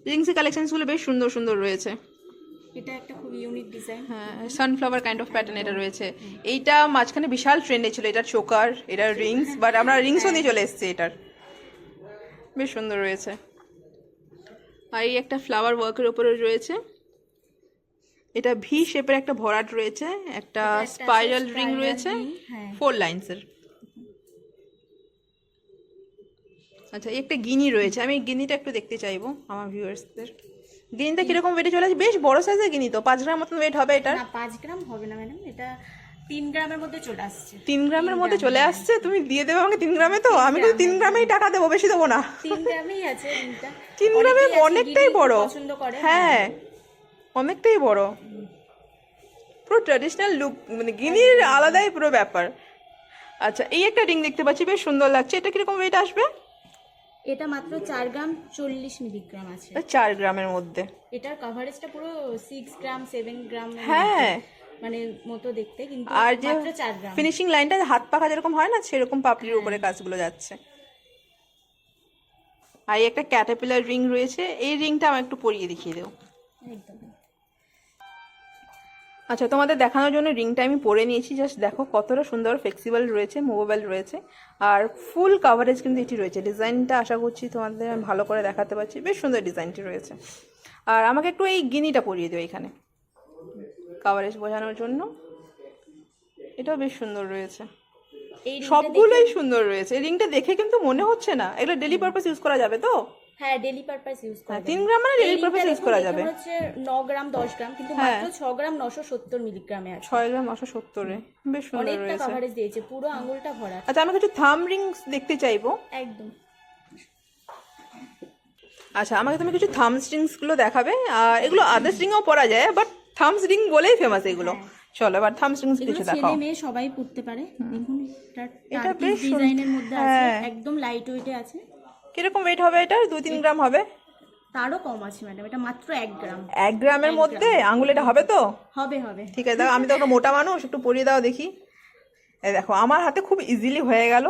রিংসের কালেকশনস গুলো বেশ সুন্দর সুন্দর রয়েছে। এটা একটা খুব ইউনিক ডিজাইন। হ্যাঁ সানফ্লাওয়ার কাইন্ড অফ প্যাটার্ন এটা রয়েছে। এইটা মাঝখানে বিশাল ট্রেন্ডে ছিল, এটা চোকার, এটা রিংস, বাট আমরা রিংসও নিয়ে চলে এসেছি এটার। বেশ সুন্দর রয়েছে। আর এই একটা ফ্লাওয়ার ওয়ার্কের উপরে রয়েছে, এটা ভি শেপের একটা ভরাট রয়েছে, একটা স্পাইরাল রিং রয়েছে 4 লাইন্সের। আচ্ছা এই একটা গিনি রয়েছে, আমি গিনিটা একটু দেখতে চাইবো আমার ভিউয়ার্সদের। গিনিটা কিরকম ওয়েটে চলে আসে? বেশ বড় সাইজের গিনি তো, 5 গ্রাম মতন ওয়েট হবে এটা? না 5 গ্রাম হবে না ম্যাডাম, এটা 3 গ্রামের মধ্যে চলে আসছে। 3 গ্রামের মধ্যে চলে আসছে? তুমি দিয়ে দেবে আমাকে 3 গ্রামে? তো আমি তো 3 গ্রামেই টাকা দেবো, বেশি দেবো না। 3 গ্রামেই আছে রিংটা। 3 গ্রামে অনেকটাই বড়। পছন্দ করে। হ্যাঁ অনেকটাই বড়, পুরো ট্র্যাডিশনাল লুক, মানে গিনির আলাদাই পুরো ব্যাপার। আচ্ছা এই একটা রিং দেখতে পাচ্ছি, বেশ সুন্দর লাগছে। এটা কিরকম ওয়েট আসবে? এটা মাত্র 4 গ্রাম 40 মিলিগ্রাম আছে। 4 গ্রামের মধ্যে। এটার কভারেজটা পুরো 6 গ্রাম 7 গ্রাম হ্যাঁ মানে মতো দেখতে, কিন্তু আর যে মাত্র 4 গ্রাম। ফিনিশিং লাইনটা হাত পাখা যেরকম হয় না সেরকম পাপড়ির উপরে কাজগুলো যাচ্ছে। আর এই একটা ক্যাটারপিলার রিং রয়েছে, এই রিংটা আমার একটু পরিয়ে দেখিয়ে দেও। একদম। আচ্ছা তোমাদের দেখানোর জন্য রিংটা আমি পরে নিয়েছি, জাস্ট দেখো কতটা সুন্দর ফ্লেক্সিবল রয়েছে, মুভেবল রয়েছে, আর ফুল কাভারেজ কিন্তু এটি রয়েছে। ডিজাইনটা আশা করছি তোমাদের আমি ভালো করে দেখাতে পারছি, বেশ সুন্দর ডিজাইনটি রয়েছে। আর আমাকে একটু এই গিনিটা পরিয়ে দিও এখানে কাভারেজ বোঝানোর জন্য, এটাও বেশ সুন্দর রয়েছে। এই সবগুলোই সুন্দর রয়েছে। এই রিংটা দেখে কিন্তু মনে হচ্ছে না এগুলো ডেলি পারপাস ইউজ করা যাবে তো? হ্যাঁ ডেলি পারপাস ইউজ করা যাবে। 3 গ্রাম মানে ডেলি পারপাস ইউজ করা যাবে। এটা হচ্ছে 9 গ্রাম 10 গ্রাম, কিন্তু মাত্র 6 গ্রাম 970 মিলিগ্রামে আছে। 6 গ্রাম 970 এ বেশ সুন্দর অনেকটা রয়েছে। কভারেজ দিয়েছে, পুরো আঙুলটা ভরা। আচ্ছা আমি কিছু থাম রিংস দেখতে চাইবো। একদম। আচ্ছা আমাকে তুমি কিছু থামস রিংস গুলো দেখাবে, আর এগুলো আদার্স রিংও পরা যায়, বাট থামস রিং বলেই ফেমাস এগুলো। চলো এবার থামস রিংস এগুলো কিছু ছেলে দেখাও। মেয়ে সবাই পরতে পারে। দেখুন এটা এটা বেশ ডিজাইনের মধ্যে আছে, হ্যাঁ। একদম লাইট ওয়েটে আছে। কিরকম ওয়েট হবে এটা? 2-3 গ্রাম হবে? তারও কম আছে ম্যাডাম, এটা মাত্র 1 গ্রাম। 1 গ্রামের মধ্যে আঙুল এটা হবে তো? হবে হবে। ঠিক আছে, দেখো আমি তো একটা মোটা মানুষ, একটু পরিয়ে দাও দেখি। এই দেখো আমার হাতে খুব ইজিলি হয়ে গেল।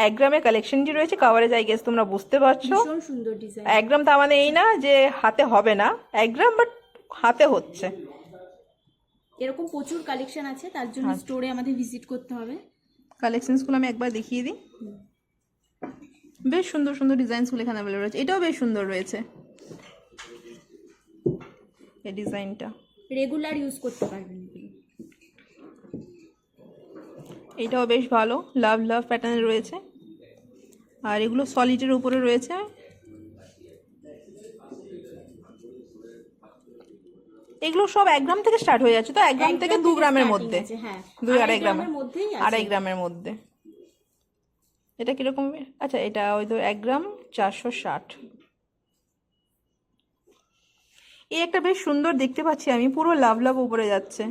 1 গ্রামের কালেকশনটি রয়েছে, কাভারেজ আই গেস তোমরা বুঝতে পারছো। ভীষণ সুন্দর ডিজাইন। 1 গ্রাম তার মানে এই না যে হাতে হবে না, 1 গ্রাম বাট হাতে হচ্ছে। এরকম প্রচুর কালেকশন আছে, তার জন্য স্টোরে আমাদের ভিজিট করতে হবে। কালেকশনসগুলো আমি একবার দেখিয়ে দিই। বেশ সুন্দর সুন্দর ডিজাইনসগুলো এখানে অ্যাভেলেবল রয়েছে। এটাও বেশ সুন্দর রয়েছে এই ডিজাইনটা, রেগুলার ইউজ করতে পারবেন এগুলো। এটাও বেশ ভালো, লাভ লাভ প্যাটার্নের রয়েছে। আর এগুলো সলিডের উপরে রয়েছে। এগুলো সব 1 গ্রাম থেকে স্টার্ট হয়ে যাচ্ছে, তো 1 গ্রাম থেকে 2 গ্রামের মধ্যে, হ্যাঁ 2-2.5 গ্রাম, গ্রামের মধ্যেই আছে। 2.5 গ্রামের মধ্যে। এটা কিরকম? আচ্ছা এটা ওই তো 1 গ্রাম 460। এই একটা বেশ সুন্দর দেখতে পাচ্ছি আমি, পুরো লাভ লাভ উপরে যাচ্ছে,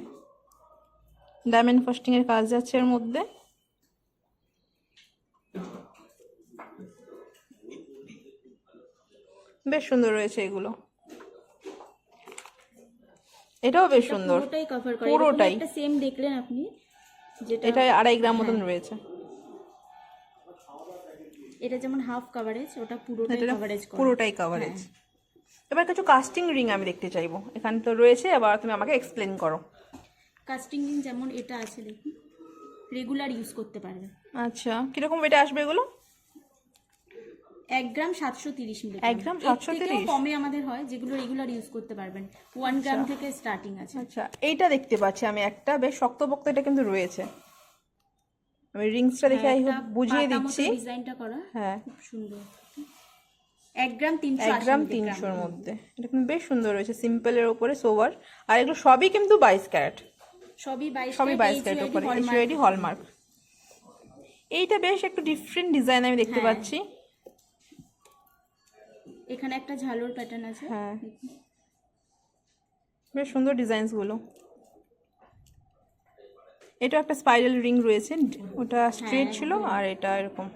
ডায়মন্ড ফাস্টিং এর কাজ যাচ্ছে এর মধ্যে। বেশ সুন্দর রয়েছে এগুলো। এটাও বেশ সুন্দর, পুরোটাই কভার করে, পুরোটাই। একটা সেম দেখলেন আপনি, যেটা এটা 2.5 গ্রাম মতন রয়েছে। এটা যেমন হাফ কভারেজ, ওটা পুরোটাই এটা কভারেজ করে। পুরোটাই কাভারেজ। এবার কিছু কাস্টিং রিং আমি দেখতে চাইবো, এখানে তো রয়েছে, এবার তুমি আমাকে এক্সপ্লেন করো। কাস্টিং রিং যেমন এটা আছে, দেখুন রেগুলার ইউজ করতে পারবেন। আচ্ছা কিরকম ওয়েটে আসবে এগুলো? 1 গ্রাম 730 মিলি। 1 গ্রাম 730? কমে আমাদের হয়, যেগুলো রেগুলার ইউজ করতে পারবেন। 1 গ্রাম থেকে স্টার্টিং আছে। আচ্ছা এইটা দেখতে পাচ্ছি আমি, একটা বেশ শক্তপোক্ত এটা কিন্তু রয়েছে। আমি রিংসটা দেখে আই হোপ বুঝিয়ে দিচ্ছি। ডিজাইনটা করা হ্যাঁ খুব সুন্দর। 1 গ্রাম 1 গ্রাম 300 এর মধ্যে, এটা কিন্তু বেশ সুন্দর রয়েছে, সিম্পলের উপরে সোবার। আর এগুলো সবই কিন্তু 22 ক্যারেট, সবই 22 ক্যারেট উপরে, এইচইউআইডি হলমার্ক। এইটা বেশ একটু ডিফারেন্ট ডিজাইন আমি দেখতে পাচ্ছি। এখানে একটা ঝালর প্যাটার্ন আছে। হ্যাঁ বেশ সুন্দর ডিজাইনস গুলো। এটা একটা স্পাইরাল রিং রয়েছে, ওটা স্ট্রেট ছিল, আর এটা এরকম,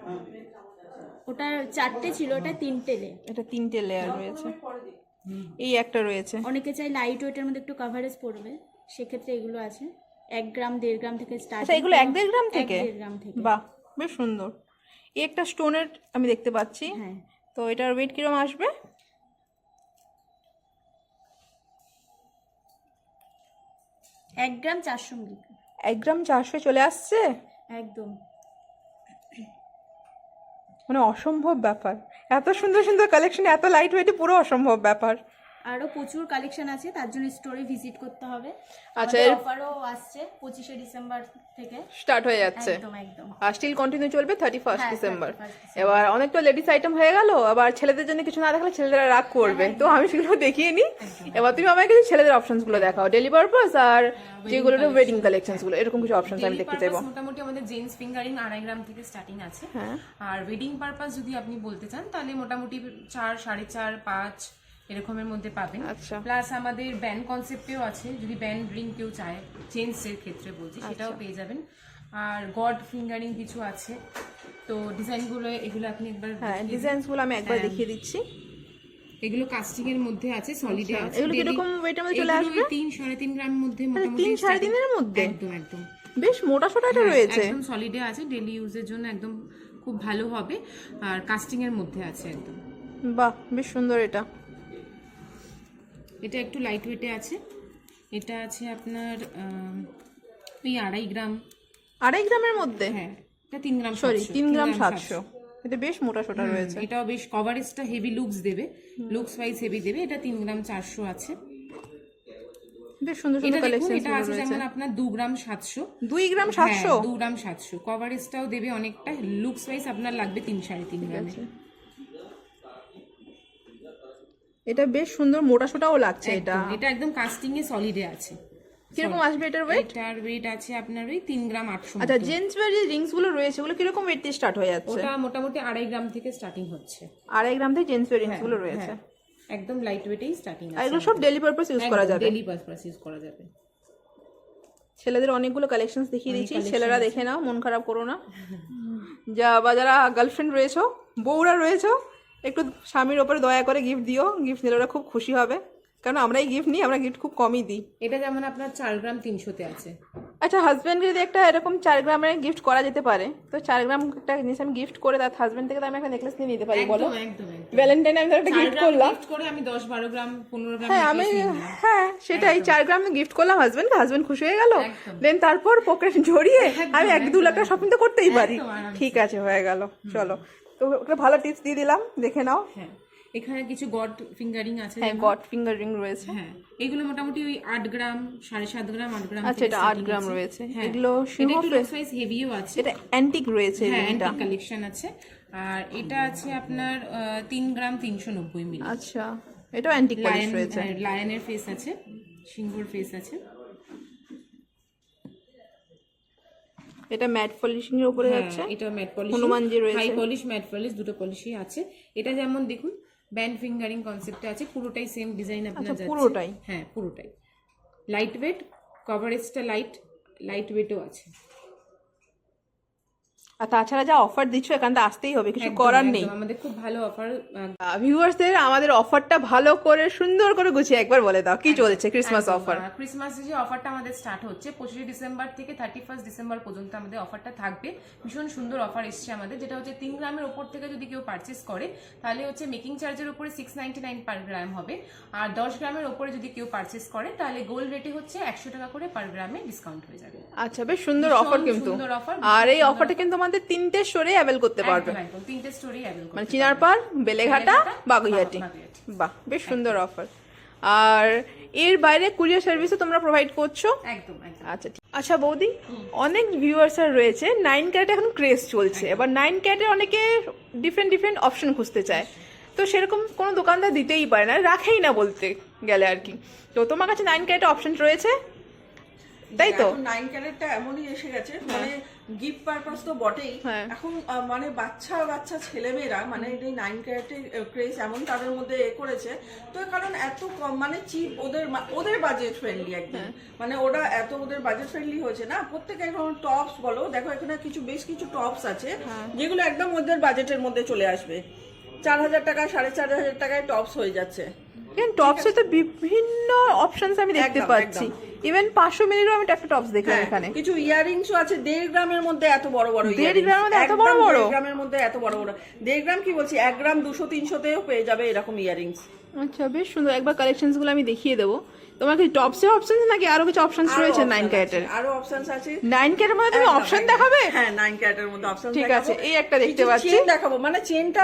ওটা 4টে ছিল, ওটা 3টে লে। এটা 3টে লেয়ার রয়েছে। এই একটা রয়েছে। অনেকে চাই লাইট ওয়েটের মধ্যে একটু কভারেজ পড়বে, সেক্ষেত্রে এগুলো আছে 1 গ্রাম 1.5 গ্রাম থেকে স্টার্ট। আচ্ছা এগুলো 1-1.5 গ্রাম থেকে? 1.5 গ্রাম থেকে। বাহ বেশ সুন্দর। এই একটা স্টোনের আমি দেখতে পাচ্ছি। হ্যাঁ তো এটার ওয়েট কিরকম আসবে? 1 গ্রাম 400 মিলি। 1 গ্রাম 400 চলে আসছে, একদম মানে অসম্ভব ব্যাপার। এত সুন্দর সুন্দর কালেকশন, এত লাইট ওয়েটে, পুরো অসম্ভব ব্যাপার। আরো প্রচুর কালেকশন আছে, তার জন্য স্টোরে ভিজিট করতে হবে। আচ্ছা, অফারও আসছে 25শে ডিসেম্বর থেকে স্টার্ট হয়ে যাচ্ছে, একদম একদম। আর স্টিল কন্টিনিউ চলবে 31 হ্যাঁ, ডিসেম্বর। 31 ডিসেম্বর। এবার অনেক তো লেডিস আইটেম হয়ে গেল, আবার ছেলেদের জন্য কিছু না দেখালে ছেলেরা রাগ করবে, তো আমি সেগুলো দেখিয়ে নিই। এবার তুমি আমাকে কিছু ছেলেদের অপশনস গুলো দেখাও, ডেলি পারপাস আর যেগুলো ওয়েডিং কালেকশনস গুলো, এরকম কিছু অপশনস আমি দেখতে চাইবো। মোটামুটি আমাদের জেন্টস ফিঙ্গারিং 2.5 গ্রাম থেকে স্টার্টিং আছে। আর ওয়েডিং পারপাস যদি আপনি বলতে চান তাহলে মোটামুটি 4, 4.5, 5 এরকমের মধ্যে পাবেন। আচ্ছা। প্লাস আমাদের ব্যান্ড কনসেপ্টেও আছে, যদি ব্যান্ড রিং কেউ চায় জেন্টস এর ক্ষেত্রে বলছি, সেটাও পেয়ে যাবেন। আর গড ফিঙ্গারিং কিছু আছে, তো ডিজাইনগুলো এগুলো আপনি একবার হ্যাঁ ডিজাইনস গুলো আমি একবার দেখিয়ে দিচ্ছি। এগুলো কাস্টিং এর মধ্যে আছে, সলিডে আছে। এগুলো কিরকম ওয়েটের মধ্যে চলে আসবে? 3-3.5 গ্রামের মধ্যে মোটামুটি 3-3.5 এর মধ্যে? একদম একদম বেশ মোটা সোটা এটা রয়েছে। একদম সলিডে আছে, ডেলি ইউজের জন্য একদম খুব ভালো হবে। আর কাস্টিং এর মধ্যে আছে একদম। বাহ বেশ সুন্দর। এটা এটা একটু লাইট ওয়েটে আছে। এটা আছে আপনার ওই 2.5 গ্রাম। 2.5 গ্রামের মধ্যে? হ্যাঁ এটা 3 গ্রাম, সরি 3 গ্রাম 700। এটা বেশ মোটা সোটা রয়েছে। এটাও বেশ কভারেজটা হেভি লুকস দেবে, লুকস ওয়াইজ হেভি দেবে। এটা 3 গ্রাম 400 আছে। বেশ সুন্দর এটা সুন্দর দেখুন, কালেকশন এটা আছে রয়েছে। যেমন আপনার 2 গ্রাম 700। 2 গ্রাম 700? 2 গ্রাম 700 কভারেজটাও দেবে অনেকটা, লুকস ওয়াইজ আপনার লাগবে 3-3.5 গ্রামে। এটা বেশ সুন্দর মোটা সোটাও লাগছে। এটা এটা একদম কাস্টিং এ সলিডে আছে। কিরকম আসবে এটার ওয়েট? এটার ওয়েট আছে আপনার ওই 3 গ্রাম 800। আচ্ছা জেন্টস ওয়্যার যে রিংস গুলো রয়েছে ওগুলো কিরকম ওয়েট দিয়ে স্টার্ট হয়ে যাচ্ছে? ওটা মোটামুটি 2.5 গ্রাম থেকে স্টার্টিং হচ্ছে। 2.5 গ্রাম থেকে জেন্টস ওয়্যার রিংস গুলো রয়েছে। একদম লাইট ওয়েটেই স্টার্টিং আর আছে। এগুলো সব ডেলি পারপাস ইউজ করা যাবে? ডেলি পারপাস ইউজ করা যাবে। ছেলেদের অনেকগুলো কালেকশনস দেখিয়ে দিচ্ছি, ছেলেরা দেখে নাও, মন খারাপ করো না। বা যারা গার্লফ্রেন্ড রয়েছো, বউরা রয়েছো, একটু স্বামীর ওপরে দয়া করে গিফট দিও, গিফট দিলে ওরা খুব খুশি হবে, কারণ আমরাই গিফট নিই, আমরা গিফট খুব কমই দিই। এটা যেমন আপনার 4 গ্রাম 300 তে আছে। আচ্ছা হাজব্যান্ডকে যদি একটা এরকম 4 গ্রামের গিফট করা যেতে পারে, তো 4 গ্রাম একটা জিনিস আমি গিফট করে তার হাজব্যান্ড থেকে তো আমি একটা নেকলেস নিয়ে নিতে পারি, বলো? একদম ভ্যালেন্টাইন আমি তার একটা গিফট করলাম, গিফট করে আমি 10-12 গ্রাম 15 গ্রাম হ্যাঁ আমি হ্যাঁ সেটাই 4 গ্রাম গিফট করলাম হাজব্যান্ডকে, হাজব্যান্ড খুশি হয়ে গেল, দেন তারপর পকেট জড়িয়ে আমি 1-2 লাখ টাকা শপিং তো করতেই পারি। ঠিক আছে হয়ে গেল, চলো তো একটা ভালো টিপস দিয়ে দিলাম, দেখে নাও। হ্যাঁ এখানে কিছু গড ফিঙ্গারিং আছে হ্যাঁ যেমন। গড ফিঙ্গার রিং রয়েছে। হ্যাঁ এগুলো মোটামুটি ওই 8 গ্রাম 7.5 গ্রাম 8 গ্রাম আচ্ছা, এটা 8 গ্রাম রয়েছে। এগুলো এটা সিংহ একটু face- সাইজ হেভিও আছে। এটা অ্যান্টিক রয়েছে হ্যাঁ রিংটা। অ্যান্টিক কালেকশন আছে। আর এটা আছে আপনার 3 গ্রাম 390 মিলি। আচ্ছা, এটাও অ্যান্টিক পলিশ রয়েছে। লায়নের ফেস আছে, সিংহর ফেস আছে। এটা ম্যাট পলিশিং এর উপরে হ্যাঁ, যাচ্ছে। এটা ম্যাট পলিশ, হনুমানজি রয়েছে। হাই পলিশ ম্যাট পলিশ দুটো পলিশই আছে। এটা যেমন দেখুন ব্যান্ড ফিঙ্গারিং কনসেপ্টে আছে, পুরোটাই সেম ডিজাইন আপনার আচ্ছা, যাচ্ছে। পুরোটাই? হ্যাঁ পুরোটাই লাইট ওয়েট, কভারেজটা লাইট ওয়েটও আছে। আর তাছাড়া যা অফার দিচ্ছ এখান থেকে আসতেই হবে, কিছু একদম, করার একদম, নেই। আমাদের খুব ভালো অফার। ভিউয়ার্সদের আমাদের অফারটা ভালো করে সুন্দর করে গুছিয়ে একবার বলে দাও কি চলছে ক্রিসমাস অফার। ক্রিসমাসে যে অফারটা আমাদের স্টার্ট হচ্ছে 25 ডিসেম্বর থেকে 31 ডিসেম্বর পর্যন্ত আমাদের অফারটা থাকবে। ভীষণ সুন্দর অফার এসছে আমাদের, যেটা হচ্ছে 3 গ্রামের ওপর থেকে যদি কেউ পারচেস করে তাহলে হচ্ছে মেকিং চার্জের উপরে 699 পার গ্রাম হবে। আর 10 গ্রামের ওপরে যদি কেউ পারচেস করে তাহলে গোল্ড রেটে হচ্ছে 100 টাকা করে পার গ্রামে ডিসকাউন্ট হয়ে যাবে। আচ্ছা, বেশ সুন্দর ভীষণ অফার কিন্তু। সুন্দর offer, আর এই অফারটা কিন্তু আমাদের 3টে স্টোরে অ্যাভেল করতে পারবে, একদম, একদম, 3টে স্টোরি অ্যাভেলেবল মানে চিনারপাড়, বেলেঘাটা, বাগুইহাটি। বাগুইহাটি। বাহ, বেশ সুন্দর অফার। আর এর বাইরে কুরিয়ার সার্ভিসও তোমরা প্রোভাইড করছো? একদম একদম। আচ্ছা আচ্ছা বৌদি, অনেক ভিউয়ার্সার রয়েছে 9 ক্যারেট এখন ক্রেজ চলছে, এবার 9 ক্যারেটের অনেকে ডিফারেন্ট অপশন খুঁজতে চায়, তো সেরকম কোনো দোকানদার দিতেই পারে না, রাখেই না বলতে গেলে আর কি। তো তোমার কাছে 9 ক্যারেটের অপশন রয়েছে তাই তো? 9 ক্যারেটটা এমনই এসে গেছে, মানে গিফট পারপাস তো বটেই, হ্যাঁ। এখন মানে বাচ্চা ছেলেমেয়েরা মানে এই 9 ক্যারেটের ক্রেজ এমন তাদের মধ্যে করেছে, তো কারণ এত কম মানে চিপ, ওদের বাজেট ফ্রেন্ডলি একদম, মানে ওরা এত ওদের বাজেট ফ্রেন্ডলি হয়েছে না। প্রত্যেকে এখন টপস বলো, দেখো এখানে বেশ কিছু টপস আছে যেগুলো একদম ওদের বাজেটের মধ্যে চলে আসবে। 4000 টাকা 4500 টাকায় টপস হয়ে যাচ্ছে। টপসে তো বিভিন্ন অপশনস আমি দেখতে একদম, পাচ্ছি, ইভেন 500 মিলিরও আমি একটা টপস দেখলাম হ্যাঁ, এখানে। কিছু ইয়ারিংসও আছে 1.5 গ্রামের মধ্যে এত বড় বড় 1.5 গ্রামের মধ্যে এত বড় বড়? 1.5 গ্রামের মধ্যে এত বড় বড়, 1.5 গ্রাম কি বলছি, 1 গ্রাম 200-300তেও পেয়ে যাবে এরকম ইয়ারিংস। আচ্ছা, বেশ সুন্দর। একবার কালেকশনস গুলো আমি দেখিয়ে দেবো। তোমার কি টপসের অপশনস নাকি আরো কিছু অপশনস রয়েছে 9 ক্যারেটের? আরো অপশনস আছে। 9 ক্যারেটের মধ্যে তুমি একদম, অপশন একদম। দেখাবে? হ্যাঁ, 9 ক্যারেটের মধ্যে অপশন ঠিক আছে, এই একটা দেখতে কিছু পাচ্ছি। চেন দেখাবো, মানে চেনটা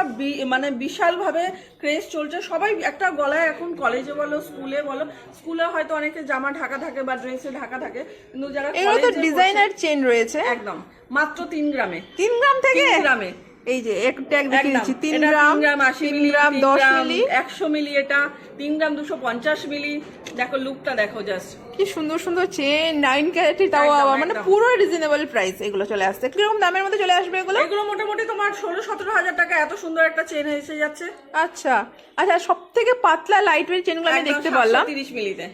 মানে বিশাল ভাবে ক্রেজ চলছে। সবাই একটা গলায় এখন কলেজে বলো স্কুলে বলো, স্কুলে হয়তো অনেকে জামা ঢাকা থাকে বা ড্রেসে ঢাকা থাকে, কিন্তু যারা এগুলো তো কলেজে ডিজাইনার চেন রয়েছে। পড়ছে, একদম মাত্র 3 গ্রামে। 3 গ্রাম থেকে? 3 গ্রামে এই যে এক ট্যাগ দেখিয়ে দিচ্ছি, 3 এটা গ্রাম 3 গ্রাম 80 মিলি, 3 গ্রাম 3 10 গ্রাম মিলি। 100 মিলি, এটা 3 গ্রাম 250 মিলি। দেখো লুকটা দেখো জাস্ট, কি সুন্দর সুন্দর চেন 9 ক্যারেটের, তাও একদম, আবার মানে একদম। পুরো রিজনেবল প্রাইস এগুলো চলে আসছে। কিরকম দামের মধ্যে চলে আসবে এগুলো? এগুলো মোটামুটি তোমার 16-17 হাজার টাকা এত সুন্দর একটা চেন এসে যাচ্ছে। আচ্ছা আচ্ছা, সব থেকে পাতলা লাইট ওয়েট চেনগুলো আমি একদম দেখতে পারলাম 730 মিলিতে,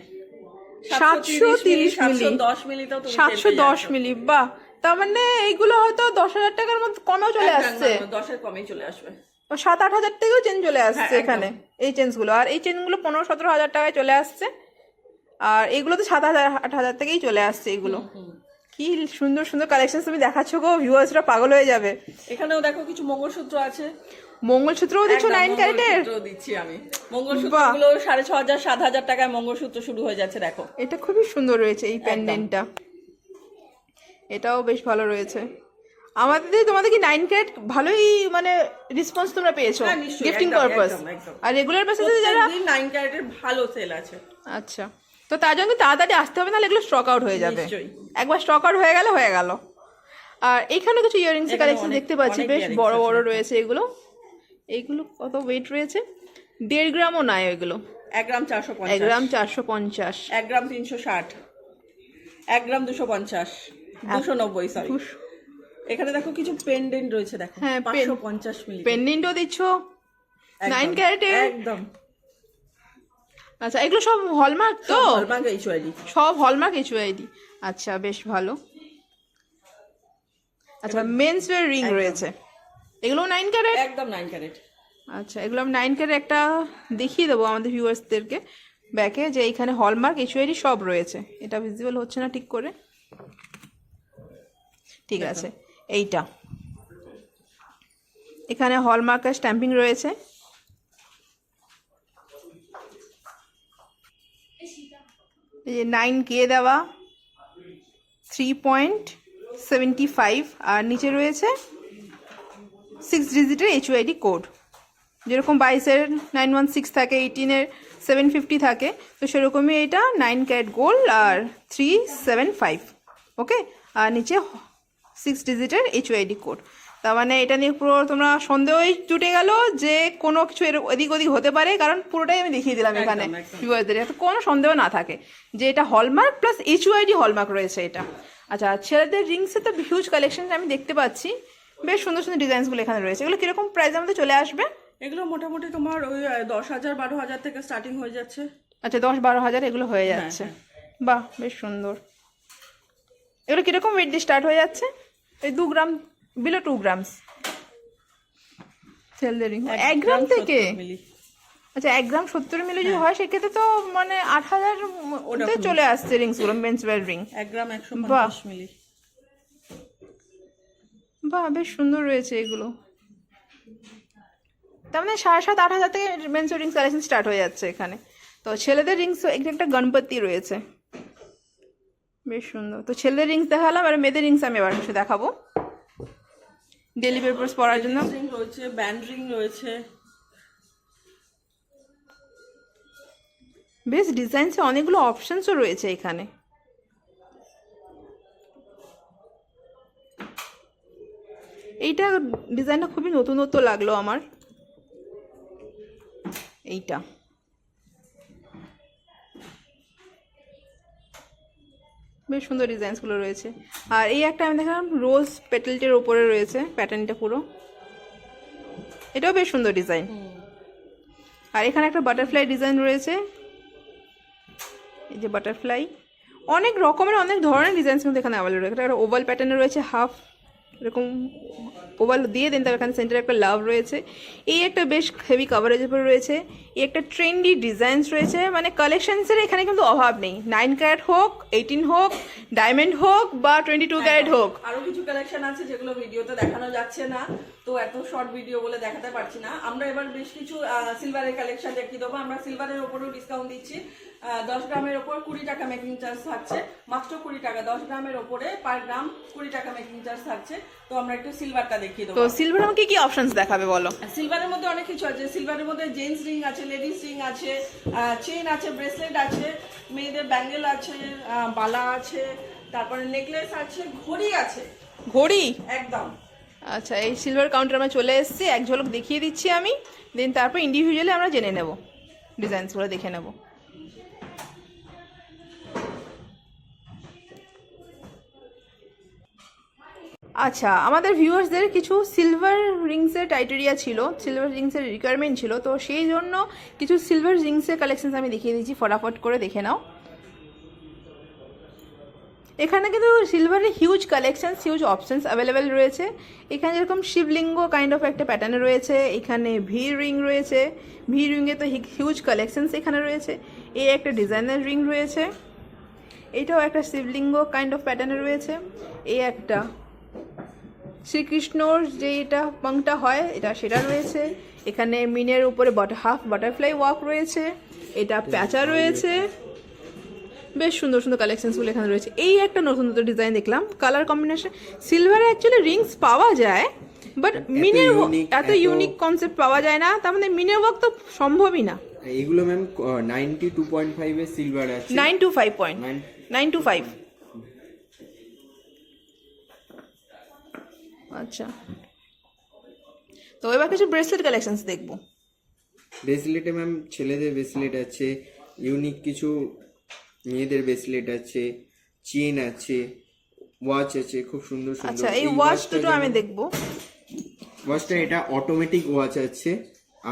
730 মিলি, 710 মিলিতেও তুমি 710 মিলি। বাহ, তার মানে এইগুলো হয়তো 10,000 টাকার মধ্যে কমেও চলে আসছে, 10-এর কমেই চলে আসবে। 7-8 হাজার থেকেও চেন চলে আসছে হ্যাঁ, এখানে এই চেনগুলো। আর এই চেনগুলো 15-17 হাজার টাকায় চলে আসছে, আর এগুলো তো 7,000-8 হাজার থেকেই চলে আসছে এগুলো। কি সুন্দর সুন্দর কালেকশন তুমি দেখাচ্ছ গো, ভিউয়ার্সরা পাগল হয়ে যাবে। এখানেও দেখো কিছু মঙ্গলসূত্র আছে। মঙ্গলসূত্রও দিচ্ছ একদম 9 ক্যারেটের? মঙ্গলসূত্র দিচ্ছি আমি। মঙ্গলসূত্রগুলো 6,500-7,000 টাকায় মঙ্গলসূত্র শুরু হয়ে যাচ্ছে। দেখো এটা খুবই সুন্দর রয়েছে এই প্যান্ডেন্টটা, এটাও বেশ ভালো রয়েছে। তোমাদের কি 9 ক্যারেট ভালোই মানে রেসপন্স তোমরা পেয়েছো হ্যাঁ, নিশ্চয়ই, গিফটিং একদম, পারপাস? একদম, একদম। আর রেগুলার বেসিসে যারা, প্রত্যেকদিন 9 ক্যারেটের ভালো সেল আছে। আচ্ছা, তো তার জন্য তাড়াতাড়ি আসতে হবে, নাহলে এগুলো স্টক আউট হয়ে যাবে। নিশ্চয়ই। একবার স্টক আউট হয়ে গেল। আর এখানে কিছু ইয়ারিংস এখানে কালেকশন অনেক- দেখতে পাচ্ছি, অনেক বেশ earrings বড় আছে বড় দেখো। রয়েছে এগুলো। এইগুলো কত ওয়েট রয়েছে? 1.5 গ্রামও নয় এগুলো, 1 গ্রাম 450, 1 গ্রাম 450, 1 গ্রাম 360, 1 গ্রাম 250, 290 সরি। এখানে দেখো কিছু পেন্ডেন্ট রয়েছে, দেখো হ্যাঁ, 550 মিলি পেন্ডেন্টও দিচ্ছ একদম, 9 ক্যারেটের? একদম। আচ্ছা, এগুলো সব হলমার্ক তো? Hallmark HYD। সব হলমার্ক HYD। আচ্ছা, বেশ ভালো। আচ্ছা, মেন্স ওয়্যার রিং রয়েছে, এগুলো 9 ক্যারেট? একদম 9 ক্যারেট। আচ্ছা, এগুলো আমি 9 ক্যারেট একটা দেখিয়ে দেবো আমাদের ভিউয়ার্সদেরকে ব্যাকে, যে এইখানে হলমার্ক HYD সব রয়েছে। এটা ভিজিবল হচ্ছে না ঠিক করে, ঠিক আছে। এইটা এখানে হলমার্কের স্ট্যাম্পিং রয়েছে। এই যে 9K দেওয়া, 3.75, আর নিচে রয়েছে 6 ডিজিটের HYD কোড। যেরকম 22-এর 916 থাকে, 18-এর 750 থাকে, তো সেরকমই এটা 9 ক্যারেট গোল্ড আর 375। ওকে, আর নিচে 6 ডিজিটের HUID কোড। তার মানে এটা নিয়ে পুরো তোমরা সন্দেহই জুটে গেল যে কোনো কিছু এদিক ওদিক হতে পারে, কারণ পুরোটাই আমি দেখিয়ে দিলাম এখানে ভিউয়ারদের, যাতে কোনো সন্দেহ না থাকে যে এটা হলমার্ক প্লাস HUID হলমার্ক রয়েছে এটা। আচ্ছা, ছেলেদের রিংসে তো হিউজ কালেকশন আমি দেখতে পাচ্ছি, বেশ সুন্দর সুন্দর ডিজাইনসগুলো এখানে রয়েছে। এগুলো কিরকম প্রাইস আমাদের চলে আসবে? এগুলো মোটামুটি তোমার ওই 10,000 12,000 থেকে স্টার্টিং হয়ে যাচ্ছে। আচ্ছা, 10-12 হাজার এগুলো হয়ে যাচ্ছে। বাহ, বেশ সুন্দর। এগুলো কিরকম ওয়েট দিয়ে স্টার্ট হয়ে যাচ্ছে? এই 2 গ্রাম, বিলো 2 গ্রামস ছেলেদের রিং 1 গ্রাম থেকে। আচ্ছা, 1 গ্রাম 70 মিলি যদি হয় সেক্ষেত্রে তো মানে 8,000 ওতে চলে আসছে রিংসগুলো, মেন্স ওয়্যার রিং 1 গ্রাম 150 মিলি। বাহ, বেশ সুন্দর রয়েছে এগুলো। তার মানে 7,500-8,000 থেকে মেন্স রিংস কালেকশন স্টার্ট হয়ে যাচ্ছে এখানে। তো ছেলেদের রিংস একটা গণপতি রয়েছে, বেশ সুন্দর। তো ছেলেদের রিংস দেখালাম, আর মেয়েদের রিংস আমি এবার কিছু দেখাবো ডেলি পারপাস পরার জন্য। রিং রয়েছে, ব্যান্ড রিং রয়েছে, বেশ ডিজাইনসে অনেকগুলো অপশনসও রয়েছে এখানে। এইটা ডিজাইনটা খুবই নতুনত্ব লাগলো আমার। এইটা বেশ সুন্দর ডিজাইনসগুলো রয়েছে। আর এই একটা আমি দেখালাম রোজ পেটেলটের ওপরে রয়েছে প্যাটার্নটা পুরো, এটাও বেশ সুন্দর ডিজাইন। আর এখানে একটা বাটারফ্লাই ডিজাইন রয়েছে, এই যে বাটারফ্লাই, অনেক রকমের অনেক ধরনের ডিজাইনস কিন্তু এখানে অ্যাভেলেবল রয়েছে। একটা ওভাল প্যাটার্নে রয়েছে, হাফ এরকম ওভাল দিয়ে দেন, তার এখানে সেন্টারে একটা লাভ রয়েছে। এই একটা বেশ হেভি কাভারেজের উপরে রয়েছে। এই একটা ট্রেন্ডি ডিজাইনস রয়েছে, মানে কালেকশনসের এখানে কিন্তু অভাব নেই। 9 ক্যারেট হোক, 18 হোক, ডায়মন্ড হোক বা 22 ক্যারেট হোক। আরো কিছু কালেকশন আছে যেগুলো ভিডিওতে দেখানো যাচ্ছে না, তো এত শর্ট ভিডিও বলে দেখাতে পারছি না। আমরা এবার বেশ কিছু সিলভারের কালেকশন দেখিয়ে দেবো। আমরা সিলভারের ওপরেও ডিসকাউন্ট দিচ্ছি। 10 গ্রামের ওপর 20 টাকা মেকিং চার্জ থাকছে, মাত্র 20 টাকা। 10 গ্রামের ওপরে পার গ্রাম 20 টাকা মেকিং চার্জ থাকছে। তো আমরা একটু সিলভারটা দেখিয়ে দেবো। তো সিলভার আমাকে কি অপশনস দেখাবে বলো? সিলভারের মধ্যে অনেক কিছু আছে। সিলভারের মধ্যে জেন্টস রিং আছে, লেডিস রিং আছে, চেইন আছে, ব্রেসলেট আছে, মেয়েদের ব্যাঙ্গেল আছে, বালা আছে, তারপরে নেকলেস আছে, ঘড়ি আছে। ঘড়ি একদম। আচ্ছা, এই সিলভার কাউন্টার আমরা চলে এসেছি, এক ঝলক দেখিয়ে দিচ্ছি আমি, দেন তারপর ইন্ডিভিজুয়ালি আমরা জেনে নেব, ডিজাইনসগুলো দেখে নেব। আচ্ছা, আমাদের ভিউয়ার্সদের কিছু সিলভার রিংসের টাইটেরিয়া ছিল, সিলভার রিংসের রিকোয়ারমেন্ট ছিল, তো সেই জন্য কিছু সিলভার রিংসের কালেকশনস আমি দেখিয়ে দিচ্ছি, ফটাফট করে দেখে নাও। এখানে কিন্তু সিলভারের huge collections, huge options available রয়েছে। এখানে যেরকম শিবলিঙ্গ কাইন্ড অফ একটা প্যাটার্নে রয়েছে, এখানে ভি রিং রয়েছে, ভি রিংয়ে তো হিউজ কালেকশনস এখানে রয়েছে। এই একটা ডিজাইনার রিং রয়েছে, এটাও একটা শিবলিঙ্গ কাইন্ড অফ প্যাটার্নে রয়েছে। এই একটা শ্রীকৃষ্ণর যে এটা পাংটা হয় এটা সেটা রয়েছে। এখানে মিনের উপরে হাফ বাটারফ্লাই ওয়ার্ক রয়েছে, এটা প্যাঁচা রয়েছে, বেশ সুন্দর সুন্দর কালেকশনসগুলো এখানে রয়েছে। এই একটা নতুন নতুন ডিজাইন দেখলাম, কালার কম্বিনেশন। সিলভারে অ্যাকচুয়ালি রিংস পাওয়া যায়, বাট মিনের এত ইউনিক কনসেপ্ট পাওয়া যায় না, তার মানে মিনের ওয়ার্ক তো সম্ভবই না। এইগুলো ম্যাম 92.5 এর সিলভার আছে, 925 আচ্ছা। তো এবার কিছু ব্রেসলেট কালেকশনস দেখবো। ব্রেসলেটে ম্যাম ছেলেদের ব্রেসলেট আছে, ইউনিক কিছু মেয়েদের ব্রেসলেট আছে, চেন আছে, ওয়াচ আছে, খুব সুন্দর সুন্দর। আচ্ছা, এই ওয়াচ দুটো আমি দেখবো। ওয়াচটা এটা অটোমেটিক ওয়াচ আছে